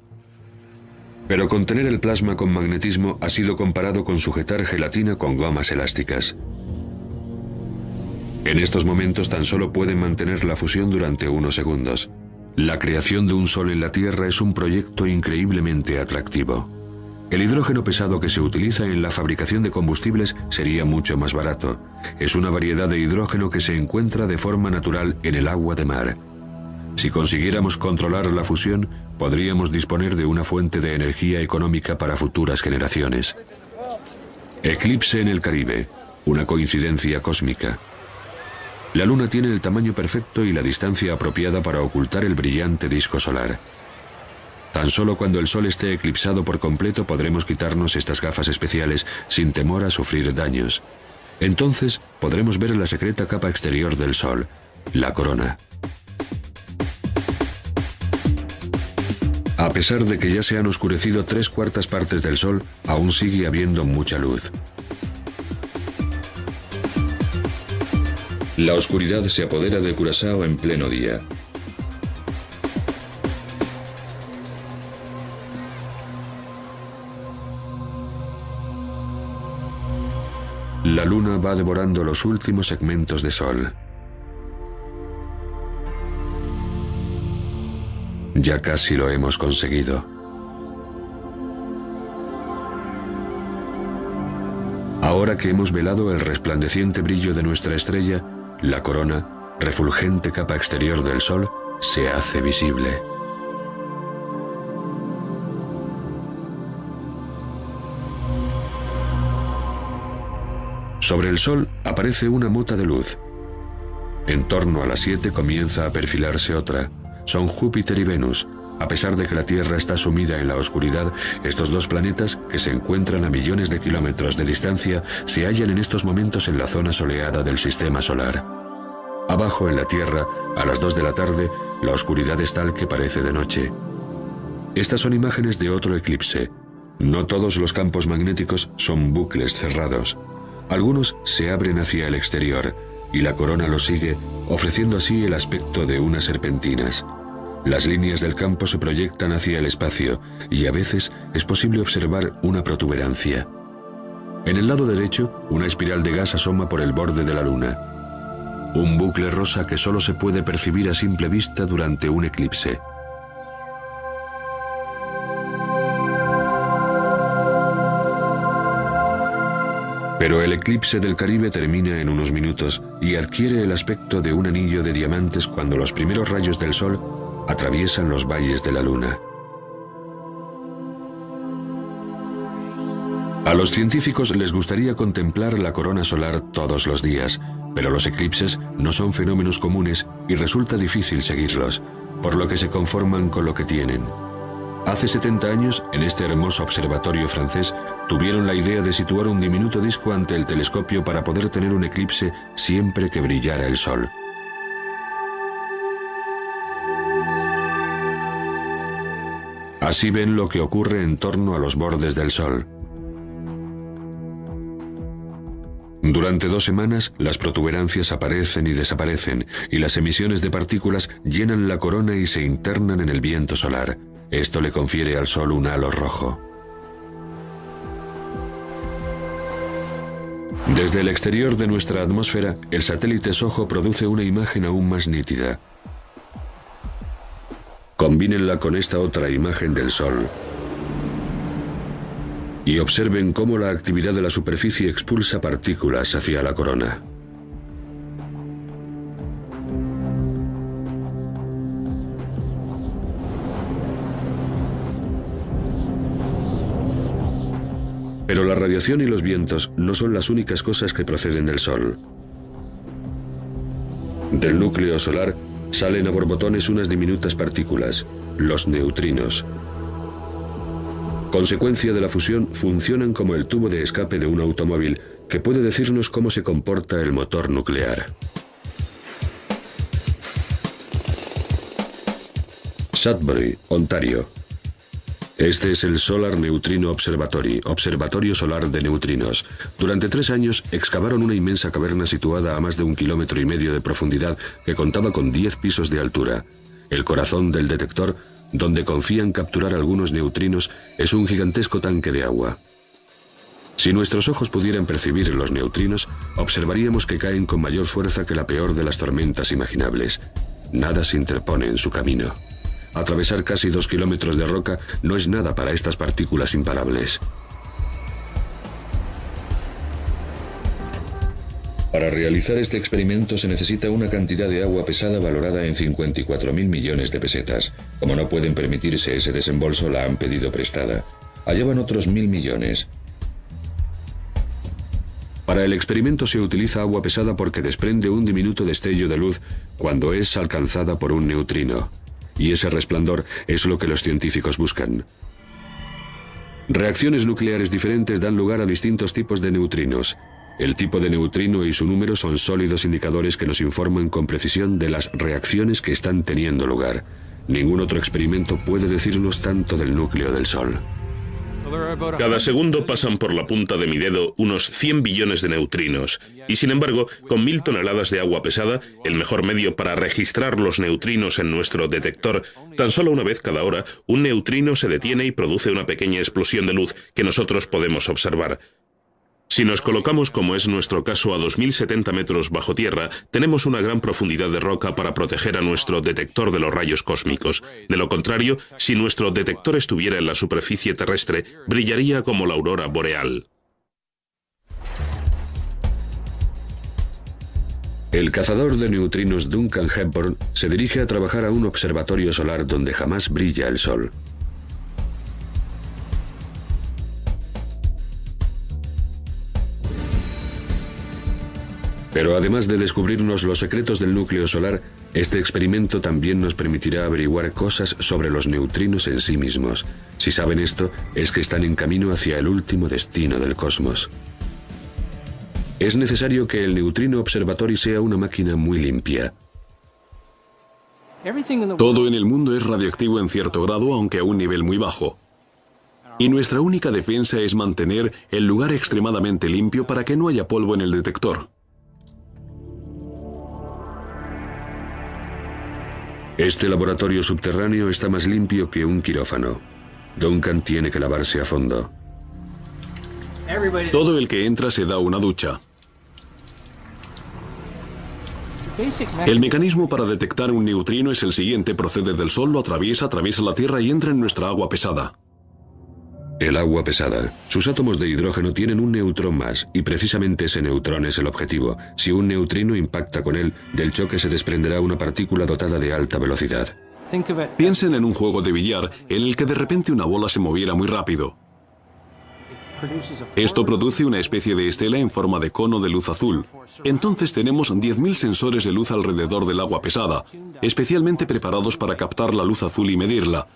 Pero contener el plasma con magnetismo ha sido comparado con sujetar gelatina con gomas elásticas. En estos momentos tan solo pueden mantener la fusión durante unos segundos. La creación de un sol en la Tierra es un proyecto increíblemente atractivo. El hidrógeno pesado que se utiliza en la fabricación de combustibles sería mucho más barato. Es una variedad de hidrógeno que se encuentra de forma natural en el agua de mar. Si consiguiéramos controlar la fusión, podríamos disponer de una fuente de energía económica para futuras generaciones. Eclipse en el Caribe, una coincidencia cósmica. La Luna tiene el tamaño perfecto y la distancia apropiada para ocultar el brillante disco solar. Tan solo cuando el Sol esté eclipsado por completo podremos quitarnos estas gafas especiales sin temor a sufrir daños. Entonces podremos ver la secreta capa exterior del Sol, la corona. A pesar de que ya se han oscurecido 3/4 partes del Sol, aún sigue habiendo mucha luz. La oscuridad se apodera de Curazao en pleno día. La luna va devorando los últimos segmentos de sol. Ya casi lo hemos conseguido. Ahora que hemos velado el resplandeciente brillo de nuestra estrella, la corona, refulgente capa exterior del Sol, se hace visible. Sobre el Sol aparece una mota de luz. En torno a las 7 comienza a perfilarse otra. Son Júpiter y Venus. A pesar de que la Tierra está sumida en la oscuridad, estos dos planetas, que se encuentran a millones de kilómetros de distancia, se hallan en estos momentos en la zona soleada del Sistema Solar. Abajo en la Tierra, a las 2 de la tarde, la oscuridad es tal que parece de noche. Estas son imágenes de otro eclipse. No todos los campos magnéticos son bucles cerrados. Algunos se abren hacia el exterior, y la corona los sigue, ofreciendo así el aspecto de unas serpentinas. Las líneas del campo se proyectan hacia el espacio, y a veces es posible observar una protuberancia. En el lado derecho, una espiral de gas asoma por el borde de la luna. Un bucle rosa que solo se puede percibir a simple vista durante un eclipse. Pero el eclipse del Caribe termina en unos minutos y adquiere el aspecto de un anillo de diamantes cuando los primeros rayos del Sol atraviesan los valles de la Luna. A los científicos les gustaría contemplar la corona solar todos los días, pero los eclipses no son fenómenos comunes y resulta difícil seguirlos, por lo que se conforman con lo que tienen. Hace 70 años, en este hermoso observatorio francés, tuvieron la idea de situar un diminuto disco ante el telescopio para poder tener un eclipse siempre que brillara el Sol. Así ven lo que ocurre en torno a los bordes del Sol. Durante 2 semanas, las protuberancias aparecen y desaparecen, y las emisiones de partículas llenan la corona y se internan en el viento solar. Esto le confiere al Sol un halo rojo. Desde el exterior de nuestra atmósfera, el satélite SOHO produce una imagen aún más nítida. Combínenla con esta otra imagen del Sol y observen cómo la actividad de la superficie expulsa partículas hacia la corona. Pero la radiación y los vientos no son las únicas cosas que proceden del Sol. Del núcleo solar salen a borbotones unas diminutas partículas, los neutrinos. Consecuencia de la fusión, funcionan como el tubo de escape de un automóvil que puede decirnos cómo se comporta el motor nuclear. Sudbury, Ontario. Este es el Solar Neutrino Observatory, Observatorio Solar de Neutrinos. Durante 3 años excavaron una inmensa caverna situada a más de 1,5 kilómetros de profundidad que contaba con 10 pisos de altura. El corazón del detector, donde confían capturar algunos neutrinos, es un gigantesco tanque de agua. Si nuestros ojos pudieran percibir los neutrinos, observaríamos que caen con mayor fuerza que la peor de las tormentas imaginables. Nada se interpone en su camino. Atravesar casi 2 kilómetros de roca no es nada para estas partículas imparables. Para realizar este experimento se necesita una cantidad de agua pesada valorada en 54.000 millones de pesetas. Como no pueden permitirse ese desembolso, la han pedido prestada. Allá van otros 1.000 millones. Para el experimento se utiliza agua pesada porque desprende un diminuto destello de luz cuando es alcanzada por un neutrino. Y ese resplandor es lo que los científicos buscan. Reacciones nucleares diferentes dan lugar a distintos tipos de neutrinos. El tipo de neutrino y su número son sólidos indicadores que nos informan con precisión de las reacciones que están teniendo lugar. Ningún otro experimento puede decirnos tanto del núcleo del Sol. Cada segundo pasan por la punta de mi dedo unos 100 billones de neutrinos, y sin embargo, con 1000 toneladas de agua pesada, el mejor medio para registrar los neutrinos en nuestro detector, tan solo una vez cada hora, un neutrino se detiene y produce una pequeña explosión de luz que nosotros podemos observar. Si nos colocamos, como es nuestro caso, a 2070 metros bajo tierra, tenemos una gran profundidad de roca para proteger a nuestro detector de los rayos cósmicos. De lo contrario, si nuestro detector estuviera en la superficie terrestre, brillaría como la aurora boreal. El cazador de neutrinos Duncan Hepburn se dirige a trabajar a un observatorio solar donde jamás brilla el Sol. Pero además de descubrirnos los secretos del núcleo solar, este experimento también nos permitirá averiguar cosas sobre los neutrinos en sí mismos. Si saben esto, es que están en camino hacia el último destino del cosmos. Es necesario que el Neutrino Observatory sea una máquina muy limpia. Todo en el mundo es radiactivo en cierto grado, aunque a un nivel muy bajo. Y nuestra única defensa es mantener el lugar extremadamente limpio para que no haya polvo en el detector. Este laboratorio subterráneo está más limpio que un quirófano. Duncan tiene que lavarse a fondo. Todo el que entra se da una ducha. El mecanismo para detectar un neutrino es el siguiente: procede del Sol, lo atraviesa la Tierra y entra en nuestra agua pesada. El agua pesada. Sus átomos de hidrógeno tienen un neutrón más, y precisamente ese neutrón es el objetivo. Si un neutrino impacta con él, del choque se desprenderá una partícula dotada de alta velocidad. Piensen en un juego de billar en el que de repente una bola se moviera muy rápido. Esto produce una especie de estela en forma de cono de luz azul. Entonces tenemos 10.000 sensores de luz alrededor del agua pesada, especialmente preparados para captar la luz azul y medirla.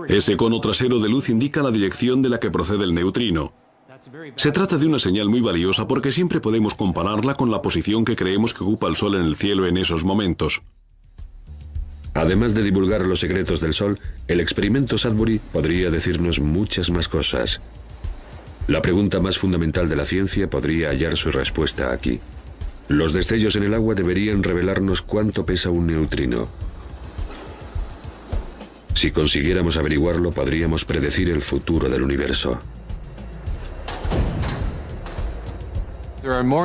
Ese cono trasero de luz indica la dirección de la que procede el neutrino. Se trata de una señal muy valiosa porque siempre podemos compararla con la posición que creemos que ocupa el Sol en el cielo en esos momentos. Además de divulgar los secretos del Sol, el experimento Sudbury podría decirnos muchas más cosas. La pregunta más fundamental de la ciencia podría hallar su respuesta aquí. Los destellos en el agua deberían revelarnos cuánto pesa un neutrino. Si consiguiéramos averiguarlo, podríamos predecir el futuro del universo.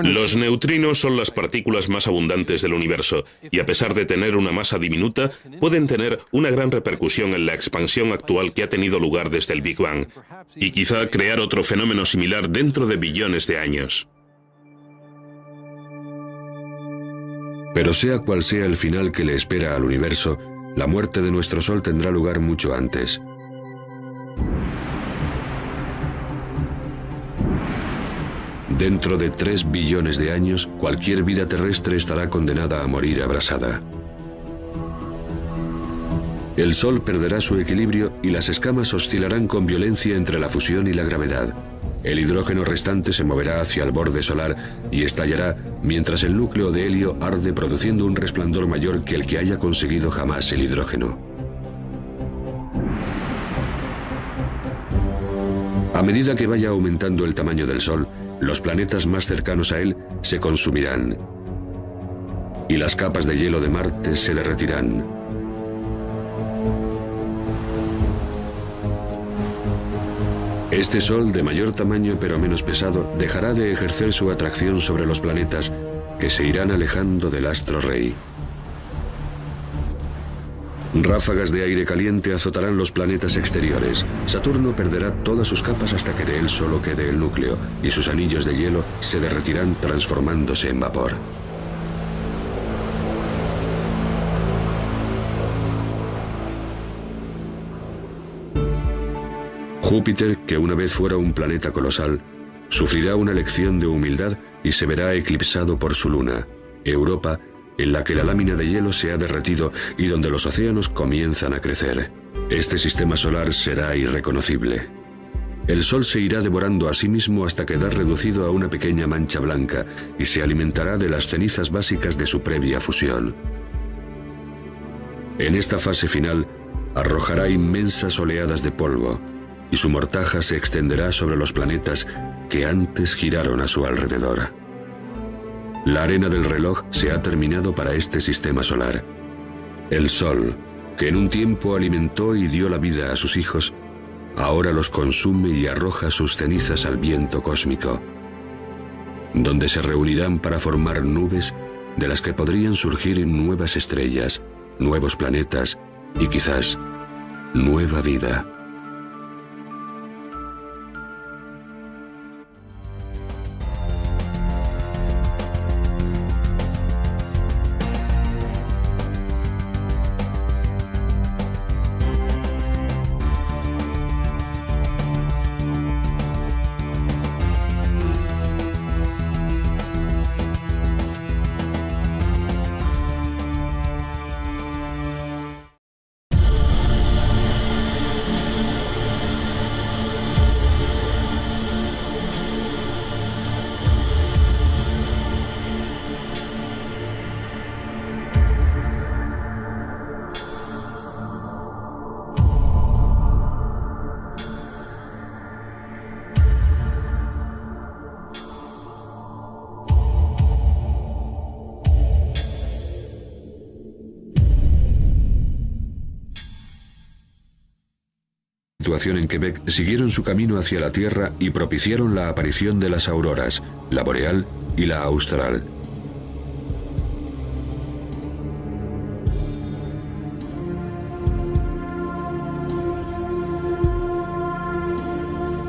Los neutrinos son las partículas más abundantes del universo, y a pesar de tener una masa diminuta, pueden tener una gran repercusión en la expansión actual que ha tenido lugar desde el Big Bang, y quizá crear otro fenómeno similar dentro de billones de años. Pero sea cual sea el final que le espera al universo, la muerte de nuestro Sol tendrá lugar mucho antes. Dentro de 3 billones de años, cualquier vida terrestre estará condenada a morir abrasada. El Sol perderá su equilibrio y las escamas oscilarán con violencia entre la fusión y la gravedad. El hidrógeno restante se moverá hacia el borde solar y estallará mientras el núcleo de helio arde produciendo un resplandor mayor que el que haya conseguido jamás el hidrógeno. A medida que vaya aumentando el tamaño del Sol, los planetas más cercanos a él se consumirán y las capas de hielo de Marte se derretirán. Este Sol, de mayor tamaño pero menos pesado, dejará de ejercer su atracción sobre los planetas, que se irán alejando del astro rey. Ráfagas de aire caliente azotarán los planetas exteriores. Saturno perderá todas sus capas hasta que de él solo quede el núcleo, y sus anillos de hielo se derretirán transformándose en vapor. Júpiter, que una vez fuera un planeta colosal, sufrirá una lección de humildad y se verá eclipsado por su luna, Europa, en la que la lámina de hielo se ha derretido y donde los océanos comienzan a crecer. Este sistema solar será irreconocible. el Sol se irá devorando a sí mismo hasta quedar reducido a una pequeña mancha blanca y se alimentará de las cenizas básicas de su previa fusión. En esta fase final, arrojará inmensas oleadas de polvo y su mortaja se extenderá sobre los planetas que antes giraron a su alrededor. La arena del reloj se ha terminado para este sistema solar. El Sol, que en un tiempo alimentó y dio la vida a sus hijos, ahora los consume y arroja sus cenizas al viento cósmico, donde se reunirán para formar nubes de las que podrían surgir nuevas estrellas, nuevos planetas y quizás nueva vida. En Quebec siguieron su camino hacia la Tierra y propiciaron la aparición de las auroras, la boreal y la austral.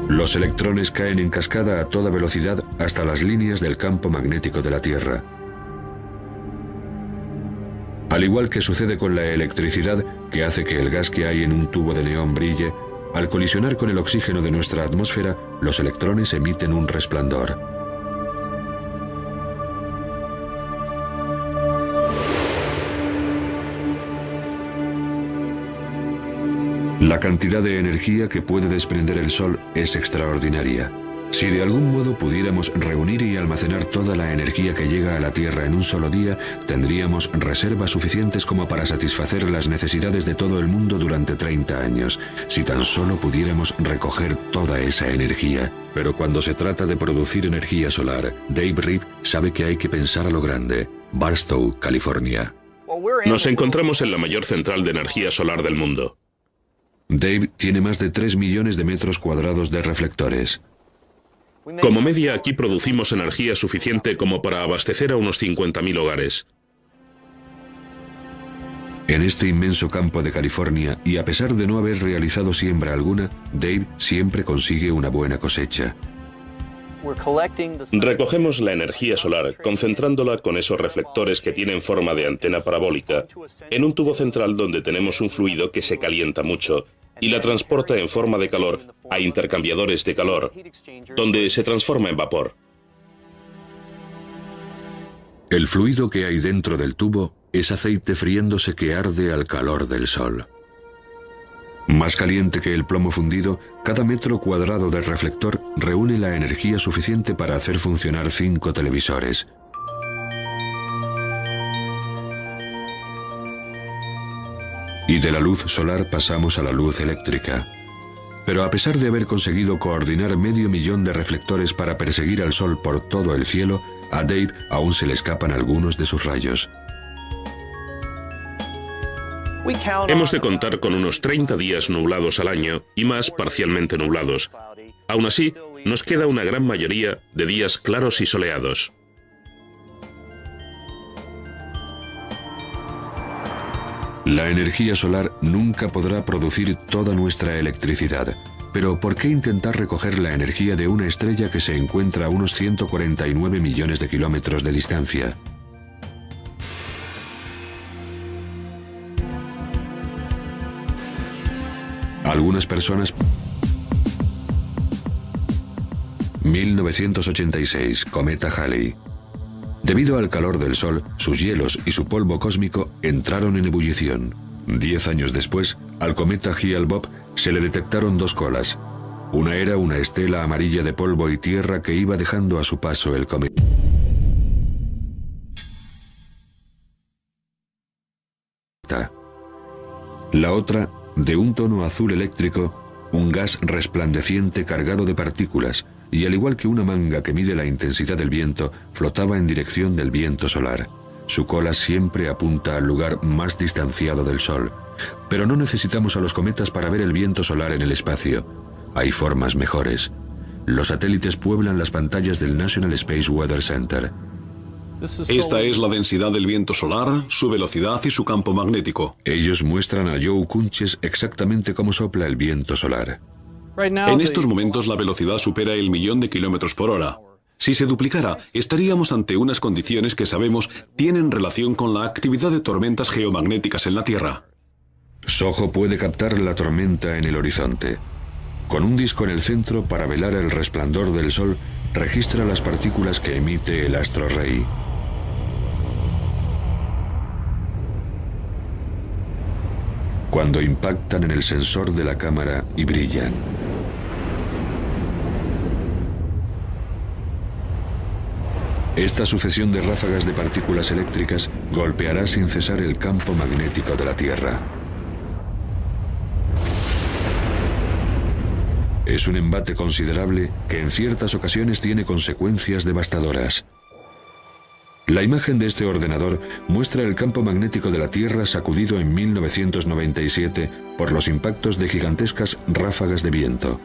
Los electrones caen en cascada a toda velocidad hasta las líneas del campo magnético de la Tierra. Al igual que sucede con la electricidad, que hace que el gas que hay en un tubo de neón brille, al colisionar con el oxígeno de nuestra atmósfera, los electrones emiten un resplandor. La cantidad de energía que puede desprender el Sol es extraordinaria. Si de algún modo pudiéramos reunir y almacenar toda la energía que llega a la Tierra en un solo día, tendríamos reservas suficientes como para satisfacer las necesidades de todo el mundo durante 30 años, si tan solo pudiéramos recoger toda esa energía. Pero cuando se trata de producir energía solar, Dave Reed sabe que hay que pensar a lo grande. Barstow, California. Nos encontramos en la mayor central de energía solar del mundo. Dave tiene más de 3 millones de metros cuadrados de reflectores. Como media, aquí producimos energía suficiente como para abastecer a unos 50.000 hogares. En este inmenso campo de California, y a pesar de no haber realizado siembra alguna, Dave siempre consigue una buena cosecha. Recogemos la energía solar, concentrándola con esos reflectores que tienen forma de antena parabólica, en un tubo central donde tenemos un fluido que se calienta mucho, y la transporta en forma de calor a intercambiadores de calor, donde se transforma en vapor. El fluido que hay dentro del tubo es aceite friéndose que arde al calor del sol. Más caliente que el plomo fundido, cada metro cuadrado del reflector reúne la energía suficiente para hacer funcionar 5 televisores. Y de la luz solar pasamos a la luz eléctrica. Pero a pesar de haber conseguido coordinar 500.000 de reflectores para perseguir al Sol por todo el cielo, a Dave aún se le escapan algunos de sus rayos. Hemos de contar con unos 30 días nublados al año y más parcialmente nublados. Aún así, nos queda una gran mayoría de días claros y soleados. La energía solar nunca podrá producir toda nuestra electricidad. Pero ¿por qué intentar recoger la energía de una estrella que se encuentra a unos 149 millones de kilómetros de distancia? Algunas personas... 1986, cometa Halley. Debido al calor del Sol, sus hielos y su polvo cósmico entraron en ebullición. 10 años después, al cometa Hale-Bopp se le detectaron 2 colas. Una era una estela amarilla de polvo y tierra que iba dejando a su paso el cometa. La otra, de un tono azul eléctrico, un gas resplandeciente cargado de partículas, y al igual que una manga que mide la intensidad del viento, flotaba en dirección del viento solar. Su cola siempre apunta al lugar más distanciado del Sol. Pero no necesitamos a los cometas para ver el viento solar en el espacio. Hay formas mejores. Los satélites pueblan las pantallas del National Space Weather Center. Esta es la densidad del viento solar, su velocidad y su campo magnético. Ellos muestran a Joe Kunches exactamente cómo sopla el viento solar. En estos momentos la velocidad supera el 1.000.000 de kilómetros por hora. Si se duplicara, estaríamos ante unas condiciones que sabemos tienen relación con la actividad de tormentas geomagnéticas en la Tierra. SOHO puede captar la tormenta en el horizonte. Con un disco en el centro para velar el resplandor del Sol, registra las partículas que emite el astro rey. Cuando impactan en el sensor de la cámara y brillan. Esta sucesión de ráfagas de partículas eléctricas golpeará sin cesar el campo magnético de la Tierra. Es un embate considerable que en ciertas ocasiones tiene consecuencias devastadoras. La imagen de este ordenador muestra el campo magnético de la Tierra sacudido en 1997 por los impactos de gigantescas ráfagas de viento.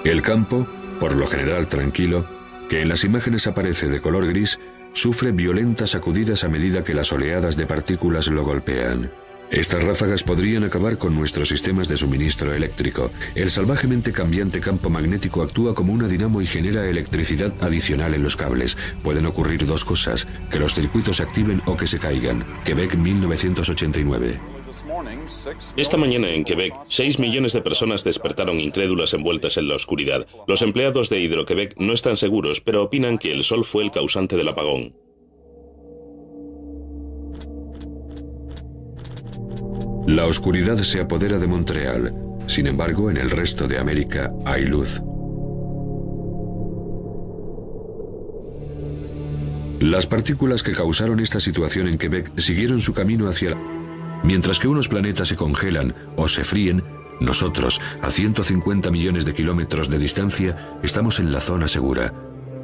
El campo, por lo general tranquilo, que en las imágenes aparece de color gris, sufre violentas sacudidas a medida que las oleadas de partículas lo golpean. Estas ráfagas podrían acabar con nuestros sistemas de suministro eléctrico. El salvajemente cambiante campo magnético actúa como una dinamo y genera electricidad adicional en los cables. Pueden ocurrir dos cosas: que los circuitos se activen o que se caigan. Quebec, 1989. Esta mañana en Quebec, 6 millones de personas despertaron incrédulas envueltas en la oscuridad. Los empleados de Hydro-Québec no están seguros, pero opinan que el sol fue el causante del apagón. La oscuridad se apodera de Montreal. Sin embargo, en el resto de América hay luz. Las partículas que causaron esta situación en Quebec siguieron su camino hacia la... Mientras que unos planetas se congelan o se fríen, nosotros, a 150 millones de kilómetros de distancia, estamos en la zona segura.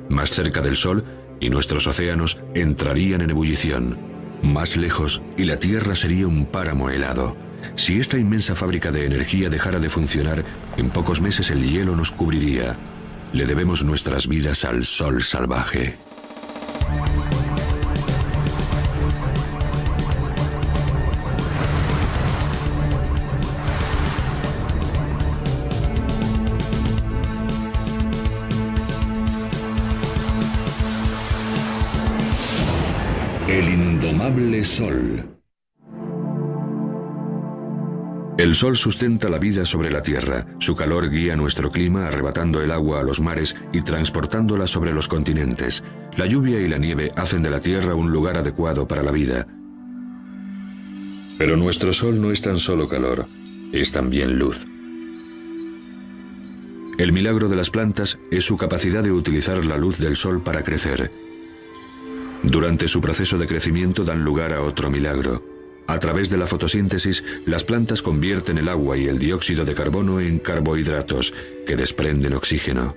Más cerca del Sol, y nuestros océanos entrarían en ebullición. Más lejos, y la Tierra sería un páramo helado. Si esta inmensa fábrica de energía dejara de funcionar, en pocos meses el hielo nos cubriría. Le debemos nuestras vidas al Sol salvaje. El indomable Sol. El Sol sustenta la vida sobre la Tierra. Su calor guía nuestro clima, arrebatando el agua a los mares y transportándola sobre los continentes. La lluvia y la nieve hacen de la Tierra un lugar adecuado para la vida. Pero nuestro Sol no es tan solo calor, es también luz. El milagro de las plantas es su capacidad de utilizar la luz del Sol para crecer. Durante su proceso de crecimiento dan lugar a otro milagro. A través de la fotosíntesis, las plantas convierten el agua y el dióxido de carbono en carbohidratos, que desprenden oxígeno.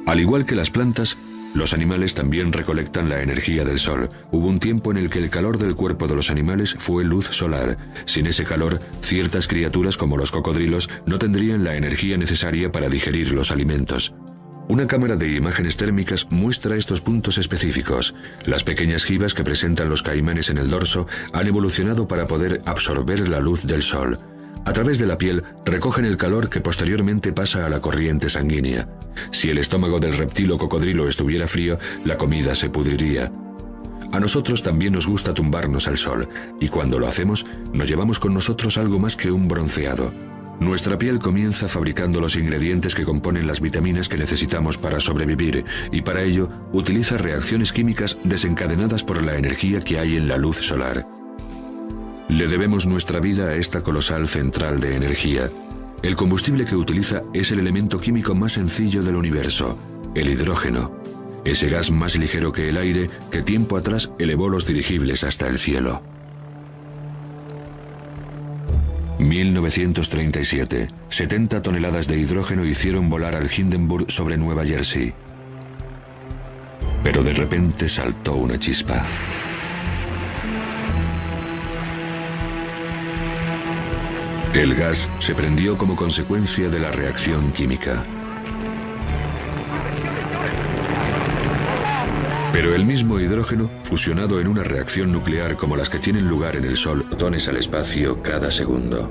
Al igual que las plantas, los animales también recolectan la energía del Sol. Hubo un tiempo en el que el calor del cuerpo de los animales fue luz solar. Sin ese calor, ciertas criaturas como los cocodrilos no tendrían la energía necesaria para digerir los alimentos. Una cámara de imágenes térmicas muestra estos puntos específicos. Las pequeñas jivas que presentan los caimanes en el dorso han evolucionado para poder absorber la luz del Sol. A través de la piel recogen el calor que posteriormente pasa a la corriente sanguínea. Si el estómago del reptil o cocodrilo estuviera frío, la comida se pudriría. A nosotros también nos gusta tumbarnos al sol, y cuando lo hacemos, nos llevamos con nosotros algo más que un bronceado. Nuestra piel comienza fabricando los ingredientes que componen las vitaminas que necesitamos para sobrevivir, y para ello utiliza reacciones químicas desencadenadas por la energía que hay en la luz solar. Le debemos nuestra vida a esta colosal central de energía. El combustible que utiliza es el elemento químico más sencillo del universo, el hidrógeno. Ese gas más ligero que el aire que tiempo atrás elevó los dirigibles hasta el cielo. 1937. 70 toneladas de hidrógeno hicieron volar al Hindenburg sobre Nueva Jersey. Pero de repente saltó una chispa. El gas se prendió como consecuencia de la reacción química. Pero el mismo hidrógeno, fusionado en una reacción nuclear como las que tienen lugar en el Sol, protones al espacio cada segundo.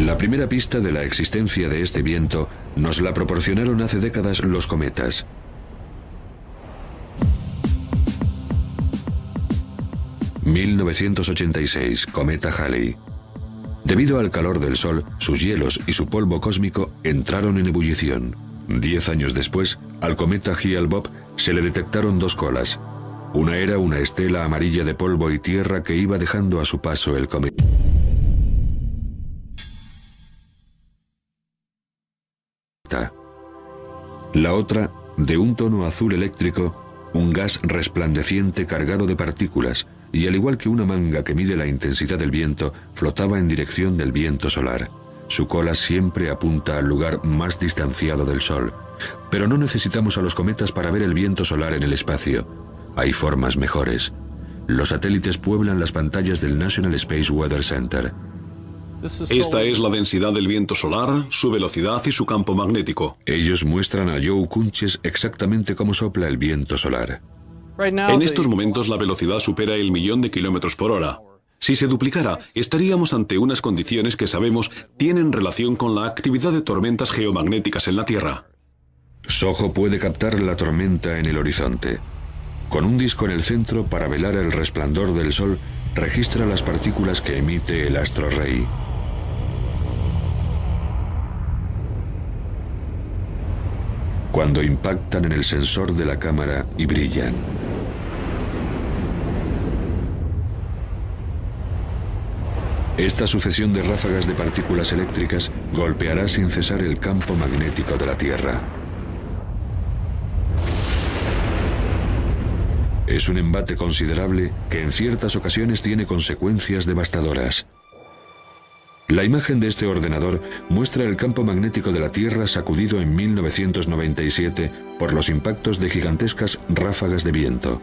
La primera pista de la existencia de este viento nos la proporcionaron hace décadas los cometas. ...1986, cometa Halley. Debido al calor del Sol, sus hielos y su polvo cósmico entraron en ebullición. 10 años después, al cometa Hale-Bopp se le detectaron dos colas. Una era una estela amarilla de polvo y tierra que iba dejando a su paso el cometa. La otra, de un tono azul eléctrico, un gas resplandeciente cargado de partículas, y al igual que una manga que mide la intensidad del viento, flotaba en dirección del viento solar. Su cola siempre apunta al lugar más distanciado del Sol. Pero no necesitamos a los cometas para ver el viento solar en el espacio. Hay formas mejores. Los satélites pueblan las pantallas del National Space Weather Center. Esta es la densidad del viento solar, su velocidad y su campo magnético. Ellos muestran a Joe Kunches exactamente cómo sopla el viento solar. En estos momentos la velocidad supera el 1.000.000 de kilómetros por hora. Si se duplicara, estaríamos ante unas condiciones que sabemos tienen relación con la actividad de tormentas geomagnéticas en la Tierra. SOHO puede captar la tormenta en el horizonte. Con un disco en el centro para velar el resplandor del Sol, registra las partículas que emite el astro rey. Cuando impactan en el sensor de la cámara y brillan. Esta sucesión de ráfagas de partículas eléctricas golpeará sin cesar el campo magnético de la Tierra. Es un embate considerable que en ciertas ocasiones tiene consecuencias devastadoras. La imagen de este ordenador muestra el campo magnético de la Tierra sacudido en 1997 por los impactos de gigantescas ráfagas de viento.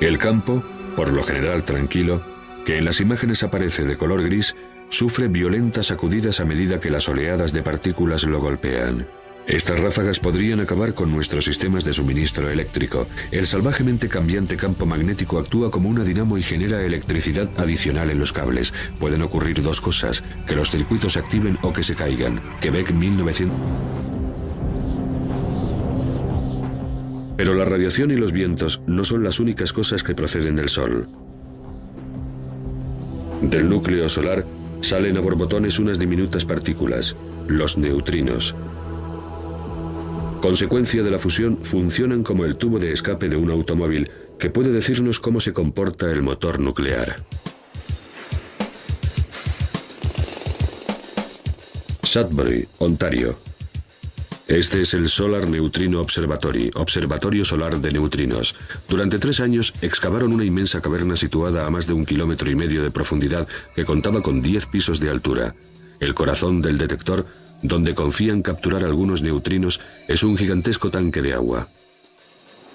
El campo, por lo general tranquilo, que en las imágenes aparece de color gris, sufre violentas sacudidas a medida que las oleadas de partículas lo golpean. Estas ráfagas podrían acabar con nuestros sistemas de suministro eléctrico. El salvajemente cambiante campo magnético actúa como una dinamo y genera electricidad adicional en los cables. Pueden ocurrir dos cosas, que los circuitos se activen o que se caigan. Quebec 1900. Pero la radiación y los vientos no son las únicas cosas que proceden del Sol. Del núcleo solar salen a borbotones unas diminutas partículas, los neutrinos. Consecuencia de la fusión, funcionan como el tubo de escape de un automóvil que puede decirnos cómo se comporta el motor nuclear. Sudbury, Ontario. Este es el Solar Neutrino Observatory, Observatorio Solar de Neutrinos. Durante 3 años excavaron una inmensa caverna situada a más de 1,5 kilómetros de profundidad que contaba con 10 pisos de altura. El corazón del detector, donde confían capturar algunos neutrinos, es un gigantesco tanque de agua.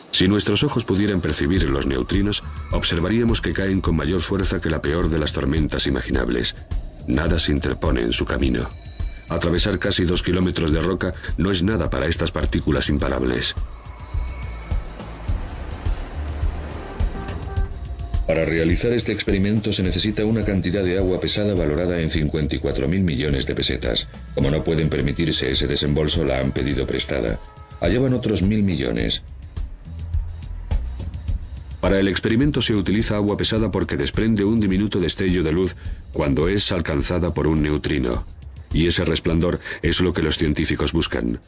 Si nuestros ojos pudieran percibir los neutrinos, observaríamos que caen con mayor fuerza que la peor de las tormentas imaginables. Nada se interpone en su camino. Atravesar casi 2 kilómetros de roca no es nada para estas partículas imparables. Para realizar este experimento se necesita una cantidad de agua pesada valorada en 54.000 millones de pesetas. Como no pueden permitirse ese desembolso, la han pedido prestada. Allá van otros 1.000 millones. Para el experimento se utiliza agua pesada porque desprende un diminuto destello de luz cuando es alcanzada por un neutrino. Y ese resplandor es lo que los científicos buscan.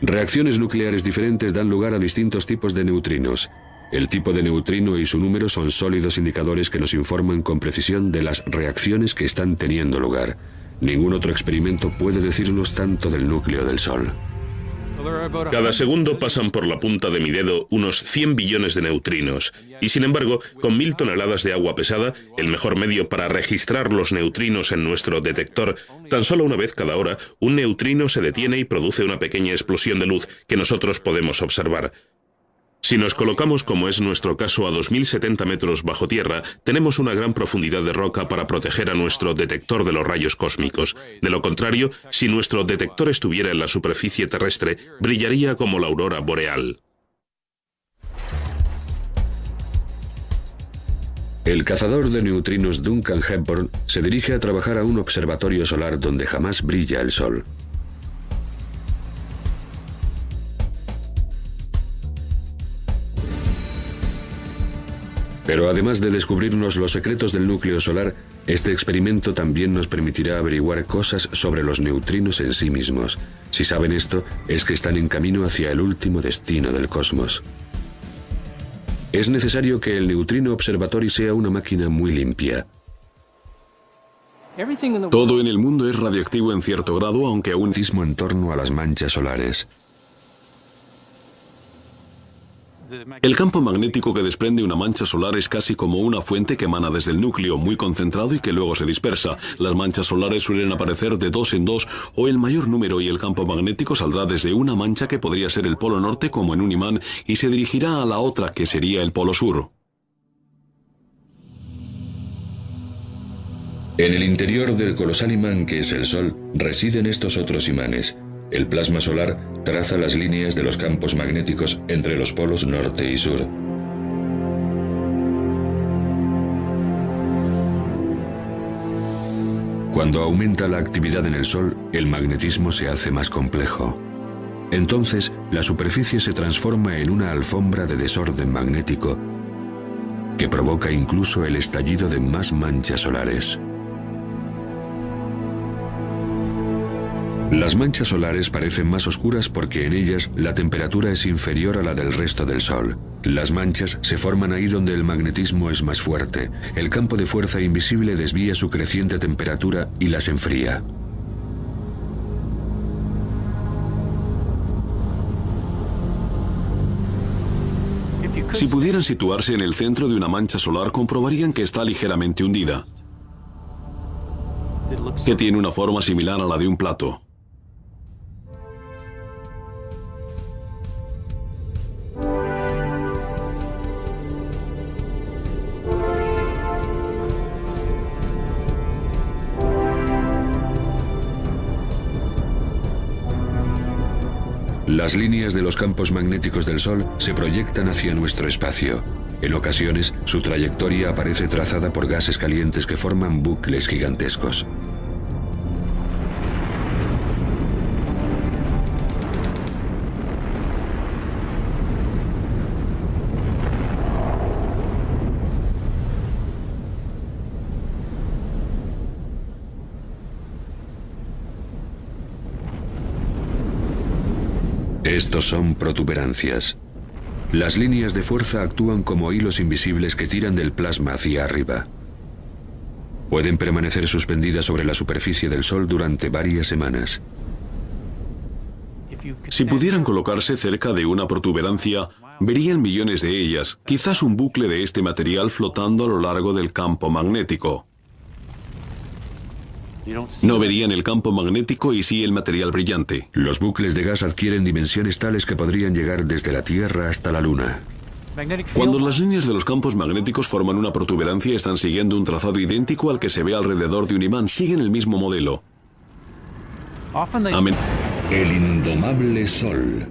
Reacciones nucleares diferentes dan lugar a distintos tipos de neutrinos. El tipo de neutrino y su número son sólidos indicadores que nos informan con precisión de las reacciones que están teniendo lugar. Ningún otro experimento puede decirnos tanto del núcleo del Sol. Cada segundo pasan por la punta de mi dedo unos 100 billones de neutrinos. Y sin embargo, con 1000 toneladas de agua pesada, el mejor medio para registrar los neutrinos en nuestro detector, tan solo una vez cada hora, un neutrino se detiene y produce una pequeña explosión de luz que nosotros podemos observar. Si nos colocamos, como es nuestro caso, a 2070 metros bajo tierra, tenemos una gran profundidad de roca para proteger a nuestro detector de los rayos cósmicos. De lo contrario, si nuestro detector estuviera en la superficie terrestre, brillaría como la aurora boreal. El cazador de neutrinos Duncan Hepburn se dirige a trabajar a un observatorio solar donde jamás brilla el Sol. Pero además de descubrirnos los secretos del núcleo solar, este experimento también nos permitirá averiguar cosas sobre los neutrinos en sí mismos. Si saben esto, es que están en camino hacia el último destino del cosmos. Es necesario que el Neutrino Observatory sea una máquina muy limpia. Todo en el mundo es radiactivo en cierto grado, aunque aún En torno a las manchas solares. el campo magnético que desprende una mancha solar es casi como una fuente que emana desde el núcleo, muy concentrado y que luego se dispersa. Las manchas solares suelen aparecer de dos en dos o el mayor número y el campo magnético saldrá desde una mancha que podría ser el polo norte como en un imán y se dirigirá a la otra que sería el polo sur. En el interior del colosal imán que es el Sol residen estos otros imanes. El plasma solar traza las líneas de los campos magnéticos entre los polos norte y sur. Cuando aumenta la actividad en el Sol, el magnetismo se hace más complejo. Entonces, la superficie se transforma en una alfombra de desorden magnético que provoca incluso el estallido de más manchas solares. Las manchas solares parecen más oscuras porque en ellas la temperatura es inferior a la del resto del Sol. Las manchas se forman ahí donde el magnetismo es más fuerte. El campo de fuerza invisible desvía su creciente temperatura y las enfría. Si pudieran situarse en el centro de una mancha solar, comprobarían que está ligeramente hundida, que tiene una forma similar a la de un plato. Las líneas de los campos magnéticos del Sol se proyectan hacia nuestro espacio. En ocasiones, su trayectoria aparece trazada por gases calientes que forman bucles gigantescos. Estos son protuberancias. Las líneas de fuerza actúan como hilos invisibles que tiran del plasma hacia arriba. Pueden permanecer suspendidas sobre la superficie del Sol durante varias semanas. Si pudieran colocarse cerca de una protuberancia, verían millones de ellas, quizás un bucle de este material flotando a lo largo del campo magnético. No verían el campo magnético y sí el material brillante. Los bucles de gas adquieren dimensiones tales que podrían llegar desde la Tierra hasta la Luna. Cuando las líneas de los campos magnéticos forman una protuberancia, están siguiendo un trazado idéntico al que se ve alrededor de un imán. Siguen el mismo modelo. El indomable Sol.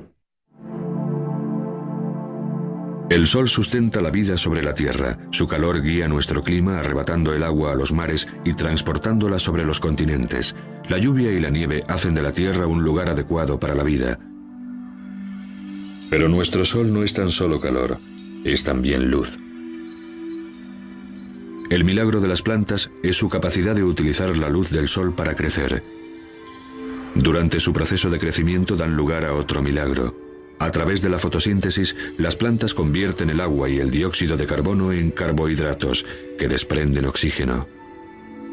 El Sol sustenta la vida sobre la Tierra. Su calor guía nuestro clima, arrebatando el agua a los mares y transportándola sobre los continentes. La lluvia y la nieve hacen de la Tierra un lugar adecuado para la vida. Pero nuestro Sol no es tan solo calor, es también luz. El milagro de las plantas es su capacidad de utilizar la luz del Sol para crecer. Durante su proceso de crecimiento dan lugar a otro milagro. A través de la fotosíntesis, las plantas convierten el agua y el dióxido de carbono en carbohidratos, que desprenden oxígeno.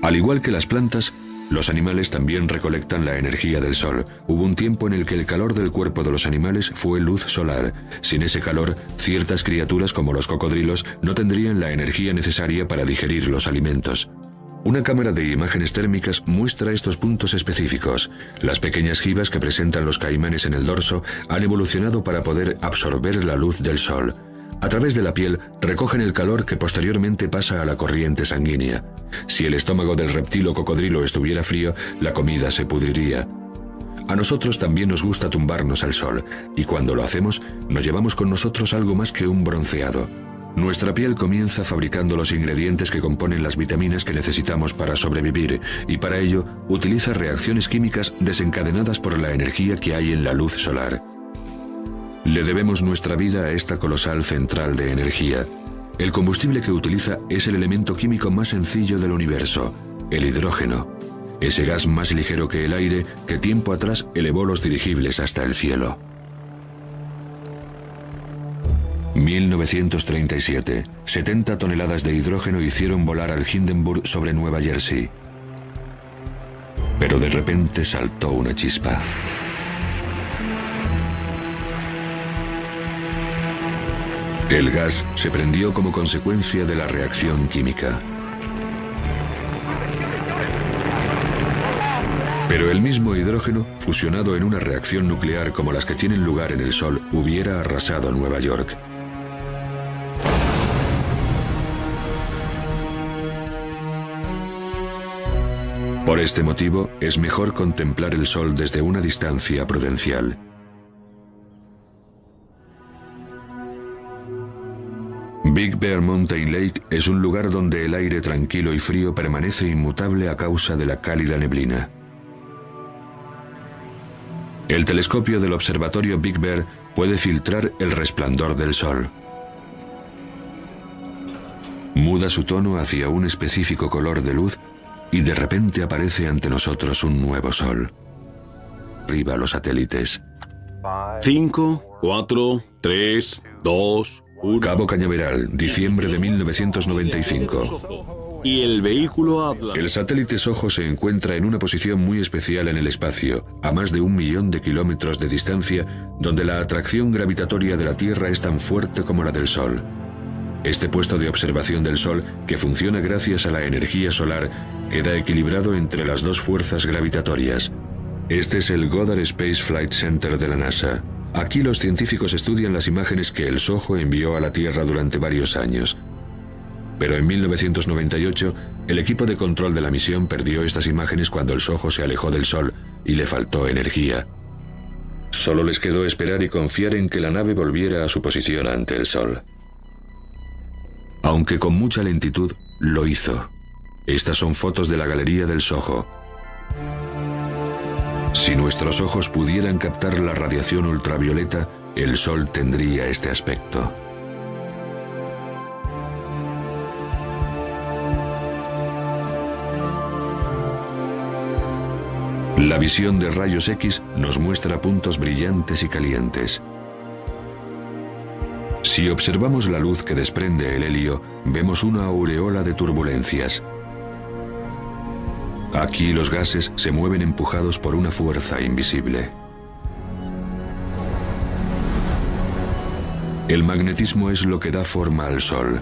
Al igual que las plantas, los animales también recolectan la energía del sol. Hubo un tiempo en el que el calor del cuerpo de los animales fue luz solar. Sin ese calor, ciertas criaturas como los cocodrilos no tendrían la energía necesaria para digerir los alimentos. Una cámara de imágenes térmicas muestra estos puntos específicos. Las pequeñas jivas que presentan los caimanes en el dorso han evolucionado para poder absorber la luz del sol. A través de la piel recogen el calor que posteriormente pasa a la corriente sanguínea. Si el estómago del reptil o cocodrilo estuviera frío, la comida se pudriría. A nosotros también nos gusta tumbarnos al sol, y cuando lo hacemos, nos llevamos con nosotros algo más que un bronceado. Nuestra piel comienza fabricando los ingredientes que componen las vitaminas que necesitamos para sobrevivir, y para ello utiliza reacciones químicas desencadenadas por la energía que hay en la luz solar. Le debemos nuestra vida a esta colosal central de energía. El combustible que utiliza es el elemento químico más sencillo del universo, el hidrógeno, ese gas más ligero que el aire que tiempo atrás elevó los dirigibles hasta el cielo. 1937. 70 toneladas de hidrógeno hicieron volar al Hindenburg sobre Nueva Jersey. Pero de repente saltó una chispa. El gas se prendió como consecuencia de la reacción química. Pero el mismo hidrógeno, fusionado en una reacción nuclear como las que tienen lugar en el Sol, hubiera arrasado Nueva York. Por este motivo, es mejor contemplar el Sol desde una distancia prudencial. Big Bear Mountain Lake es un lugar donde el aire tranquilo y frío permanece inmutable a causa de la cálida neblina. El telescopio del observatorio Big Bear puede filtrar el resplandor del Sol. Muda su tono hacia un específico color de luz y de repente aparece ante nosotros un nuevo Sol. Arriba los satélites. 5, 4, 3, 2, 1. Cabo Cañaveral, diciembre de 1995. Y el vehículo habla. El satélite SOHO se encuentra en una posición muy especial en el espacio, a más de 1 millón de kilómetros de distancia, donde la atracción gravitatoria de la Tierra es tan fuerte como la del Sol. Este puesto de observación del Sol, que funciona gracias a la energía solar, queda equilibrado entre las dos fuerzas gravitatorias. Este es el Goddard Space Flight Center de la NASA. Aquí los científicos estudian las imágenes que el SOHO envió a la Tierra durante varios años. Pero en 1998, el equipo de control de la misión perdió estas imágenes cuando el SOHO se alejó del Sol y le faltó energía. Solo les quedó esperar y confiar en que la nave volviera a su posición ante el Sol. Aunque con mucha lentitud, lo hizo. Estas son fotos de la galería del SOHO. Si nuestros ojos pudieran captar la radiación ultravioleta, el Sol tendría este aspecto. La visión de rayos X nos muestra puntos brillantes y calientes. Si observamos la luz que desprende el helio, vemos una aureola de turbulencias. Aquí los gases se mueven empujados por una fuerza invisible. El magnetismo es lo que da forma al Sol.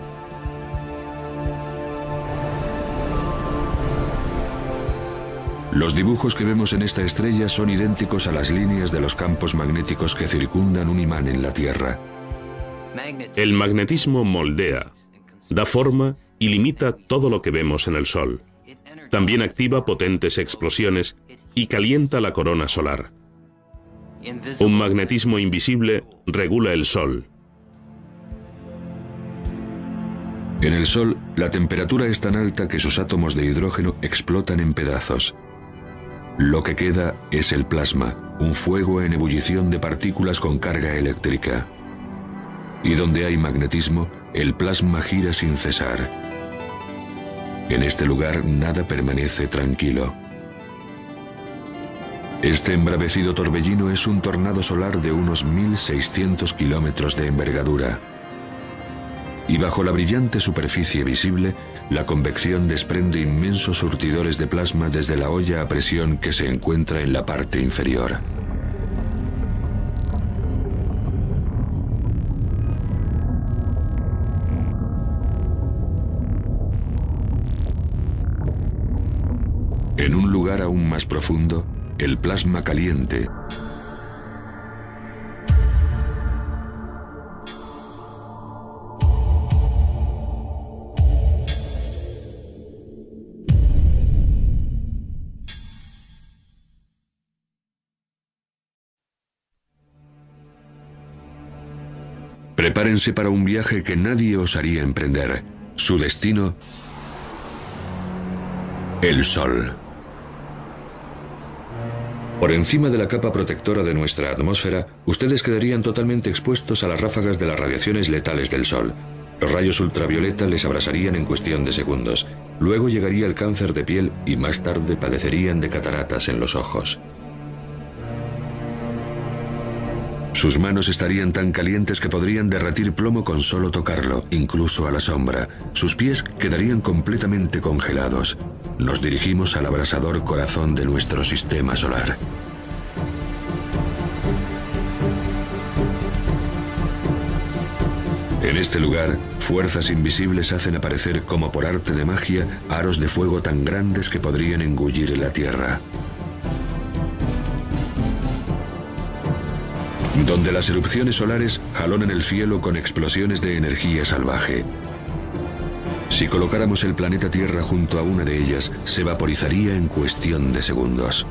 Los dibujos que vemos en esta estrella son idénticos a las líneas de los campos magnéticos que circundan un imán en la Tierra. El magnetismo moldea, da forma y limita todo lo que vemos en el Sol. También activa potentes explosiones y calienta la corona solar. Un magnetismo invisible regula el Sol. En el Sol, la temperatura es tan alta que sus átomos de hidrógeno explotan en pedazos. Lo que queda es el plasma, un fuego en ebullición de partículas con carga eléctrica. Y donde hay magnetismo, el plasma gira sin cesar. En este lugar nada permanece tranquilo. Este embravecido torbellino es un tornado solar de unos 1.600 kilómetros de envergadura. Y bajo la brillante superficie visible, la convección desprende inmensos surtidores de plasma desde la olla a presión que se encuentra en la parte inferior. En un lugar aún más profundo, el plasma caliente Prepárense para un viaje que nadie osaría emprender. Su destino, el Sol. Por encima de la capa protectora de nuestra atmósfera, ustedes quedarían totalmente expuestos a las ráfagas de las radiaciones letales del Sol. Los rayos ultravioleta les abrasarían en cuestión de segundos. Luego llegaría el cáncer de piel y más tarde padecerían de cataratas en los ojos. Sus manos estarían tan calientes que podrían derretir plomo con solo tocarlo, incluso a la sombra. Sus pies quedarían completamente congelados. Nos dirigimos al abrasador corazón de nuestro sistema solar. En este lugar, fuerzas invisibles hacen aparecer como por arte de magia aros de fuego tan grandes que podrían engullir la Tierra. Donde las erupciones solares jalonan el cielo con explosiones de energía salvaje. Si colocáramos el planeta Tierra junto a una de ellas, se vaporizaría en cuestión de segundos.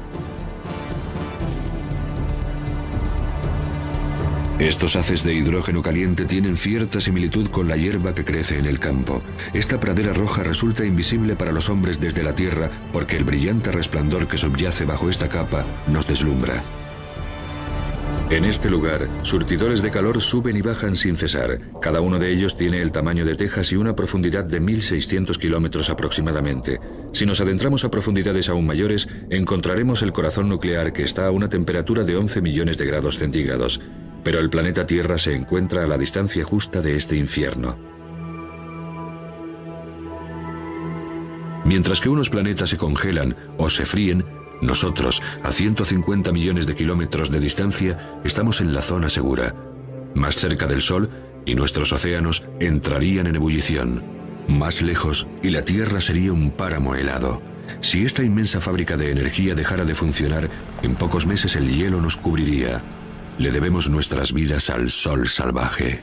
Estos haces de hidrógeno caliente tienen cierta similitud con la hierba que crece en el campo. Esta pradera roja resulta invisible para los hombres desde la Tierra porque el brillante resplandor que subyace bajo esta capa nos deslumbra. En este lugar, surtidores de calor suben y bajan sin cesar. Cada uno de ellos tiene el tamaño de Texas y una profundidad de 1.600 kilómetros aproximadamente. Si nos adentramos a profundidades aún mayores, encontraremos el corazón nuclear que está a una temperatura de 11 millones de grados centígrados. Pero el planeta Tierra se encuentra a la distancia justa de este infierno. Mientras que unos planetas se congelan o se fríen, nosotros, a 150 millones de kilómetros de distancia, estamos en la zona segura, más cerca del Sol, y nuestros océanos entrarían en ebullición. Más lejos, y la Tierra sería un páramo helado. Si esta inmensa fábrica de energía dejara de funcionar, en pocos meses el hielo nos cubriría. Le debemos nuestras vidas al Sol salvaje.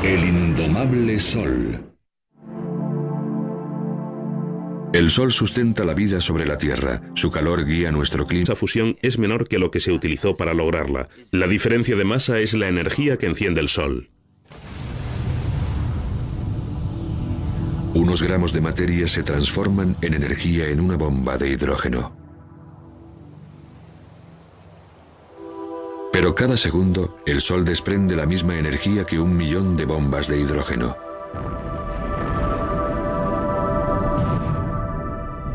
El indomable Sol. El Sol sustenta la vida sobre la Tierra. Su calor guía nuestro clima. Esa fusión es menor que lo que se utilizó para lograrla. La diferencia de masa es la energía que enciende el Sol. Unos gramos de materia se transforman en energía en una bomba de hidrógeno. Pero cada segundo, el Sol desprende la misma energía que 1 millón de bombas de hidrógeno.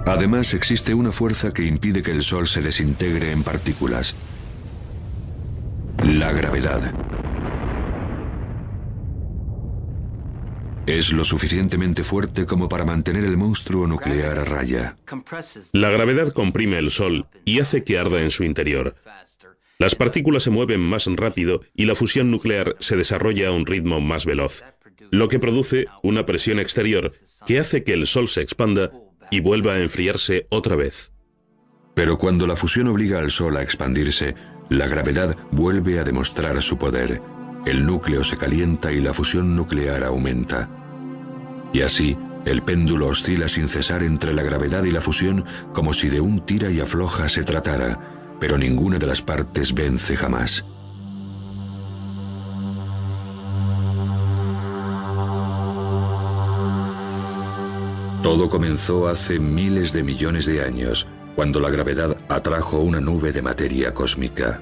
Además, existe una fuerza que impide que el Sol se desintegre en partículas. La gravedad. Es lo suficientemente fuerte como para mantener el monstruo nuclear a raya. La gravedad comprime el Sol y hace que arda en su interior. Las partículas se mueven más rápido y la fusión nuclear se desarrolla a un ritmo más veloz, lo que produce una presión exterior que hace que el Sol se expanda y vuelva a enfriarse otra vez. Pero cuando la fusión obliga al Sol a expandirse, la gravedad vuelve a demostrar su poder. el núcleo se calienta y la fusión nuclear aumenta. Y así, el péndulo oscila sin cesar entre la gravedad y la fusión como si de un tira y afloja se tratara, pero ninguna de las partes vence jamás. Todo comenzó hace miles de millones de años, cuando la gravedad atrajo una nube de materia cósmica.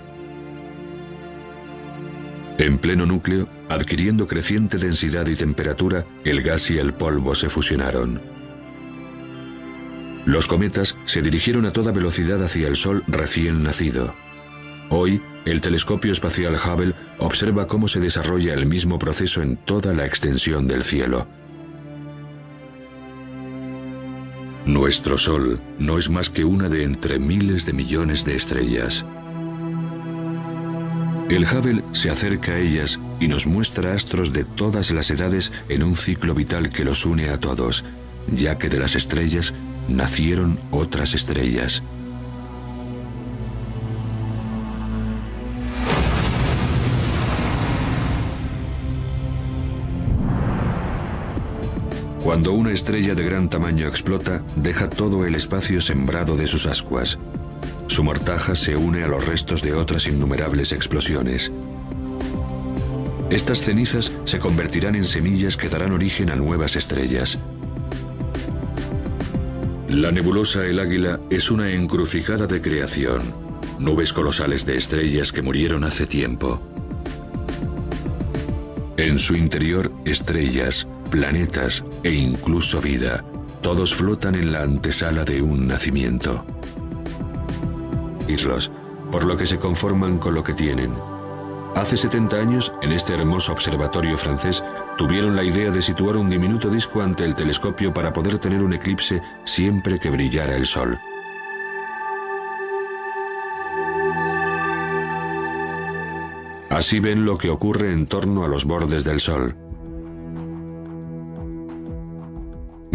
En pleno núcleo, adquiriendo creciente densidad y temperatura, el gas y el polvo se fusionaron. Los cometas se dirigieron a toda velocidad hacia el Sol recién nacido. Hoy, el telescopio espacial Hubble observa cómo se desarrolla el mismo proceso en toda la extensión del cielo. Nuestro Sol no es más que una de entre miles de millones de estrellas. El Hubble se acerca a ellas y nos muestra astros de todas las edades en un ciclo vital que los une a todos, ya que de las estrellas nacieron otras estrellas. Cuando una estrella de gran tamaño explota, deja todo el espacio sembrado de sus ascuas. Su mortaja se une a los restos de otras innumerables explosiones. Estas cenizas se convertirán en semillas que darán origen a nuevas estrellas. La nebulosa El Águila es una encrucijada de creación, nubes colosales de estrellas que murieron hace tiempo. En su interior, estrellas, planetas e incluso vida, todos flotan en la antesala de un nacimiento. Por lo que se conforman con lo que tienen. Hace 70 años, en este hermoso observatorio francés, tuvieron la idea de situar un diminuto disco ante el telescopio para poder tener un eclipse siempre que brillara el Sol. Así ven lo que ocurre en torno a los bordes del Sol.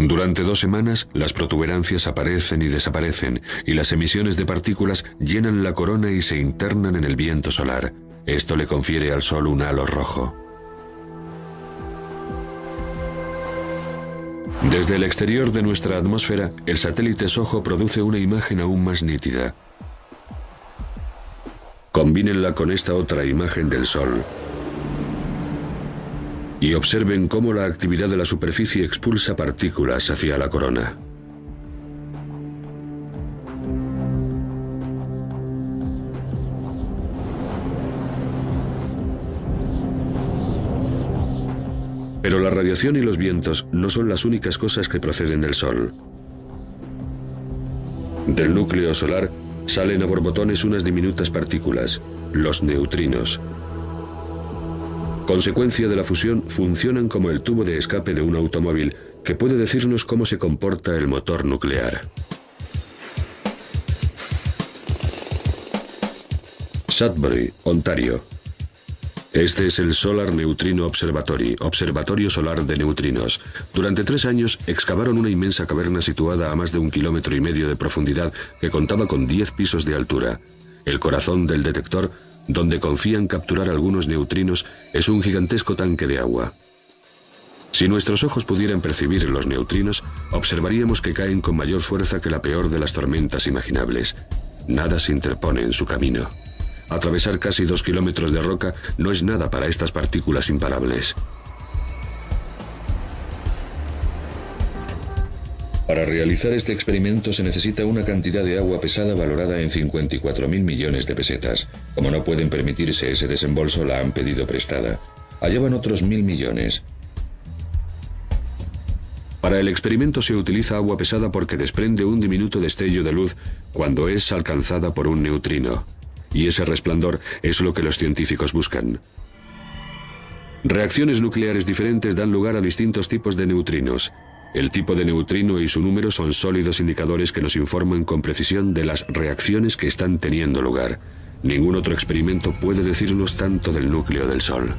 Durante 2 semanas, las protuberancias aparecen y desaparecen, y las emisiones de partículas llenan la corona y se internan en el viento solar. Esto le confiere al Sol un halo rojo. Desde el exterior de nuestra atmósfera, el satélite SOHO produce una imagen aún más nítida. Combínenla con esta otra imagen del Sol y observen cómo la actividad de la superficie expulsa partículas hacia la corona. Pero la radiación y los vientos no son las únicas cosas que proceden del Sol. Del núcleo solar salen a borbotones unas diminutas partículas, los neutrinos. Consecuencia de la fusión, funcionan como el tubo de escape de un automóvil que puede decirnos cómo se comporta el motor nuclear. Sudbury, Ontario. Este es el Solar Neutrino Observatory, Observatorio Solar de Neutrinos. Durante 3 años excavaron una inmensa caverna situada a más de 1,5 kilómetros de profundidad que contaba con 10 pisos de altura. El corazón del detector, donde confían capturar algunos neutrinos, es un gigantesco tanque de agua. Si nuestros ojos pudieran percibir los neutrinos, observaríamos que caen con mayor fuerza que la peor de las tormentas imaginables. Nada se interpone en su camino. Atravesar casi 2 kilómetros de roca no es nada para estas partículas imparables. Para realizar este experimento se necesita una cantidad de agua pesada valorada en 54.000 millones de pesetas. Como no pueden permitirse ese desembolso, la han pedido prestada. Allá van otros 1.000 millones. Para el experimento se utiliza agua pesada porque desprende un diminuto destello de luz cuando es alcanzada por un neutrino. Y ese resplandor es lo que los científicos buscan. Reacciones nucleares diferentes dan lugar a distintos tipos de neutrinos. El tipo de neutrino y su número son sólidos indicadores que nos informan con precisión de las reacciones que están teniendo lugar. Ningún otro experimento puede decirnos tanto del núcleo del Sol.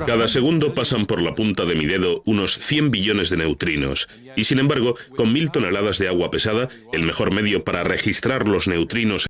Cada segundo pasan por la punta de mi dedo unos 100 billones de neutrinos, y sin embargo, con 1000 toneladas de agua pesada, el mejor medio para registrar los neutrinos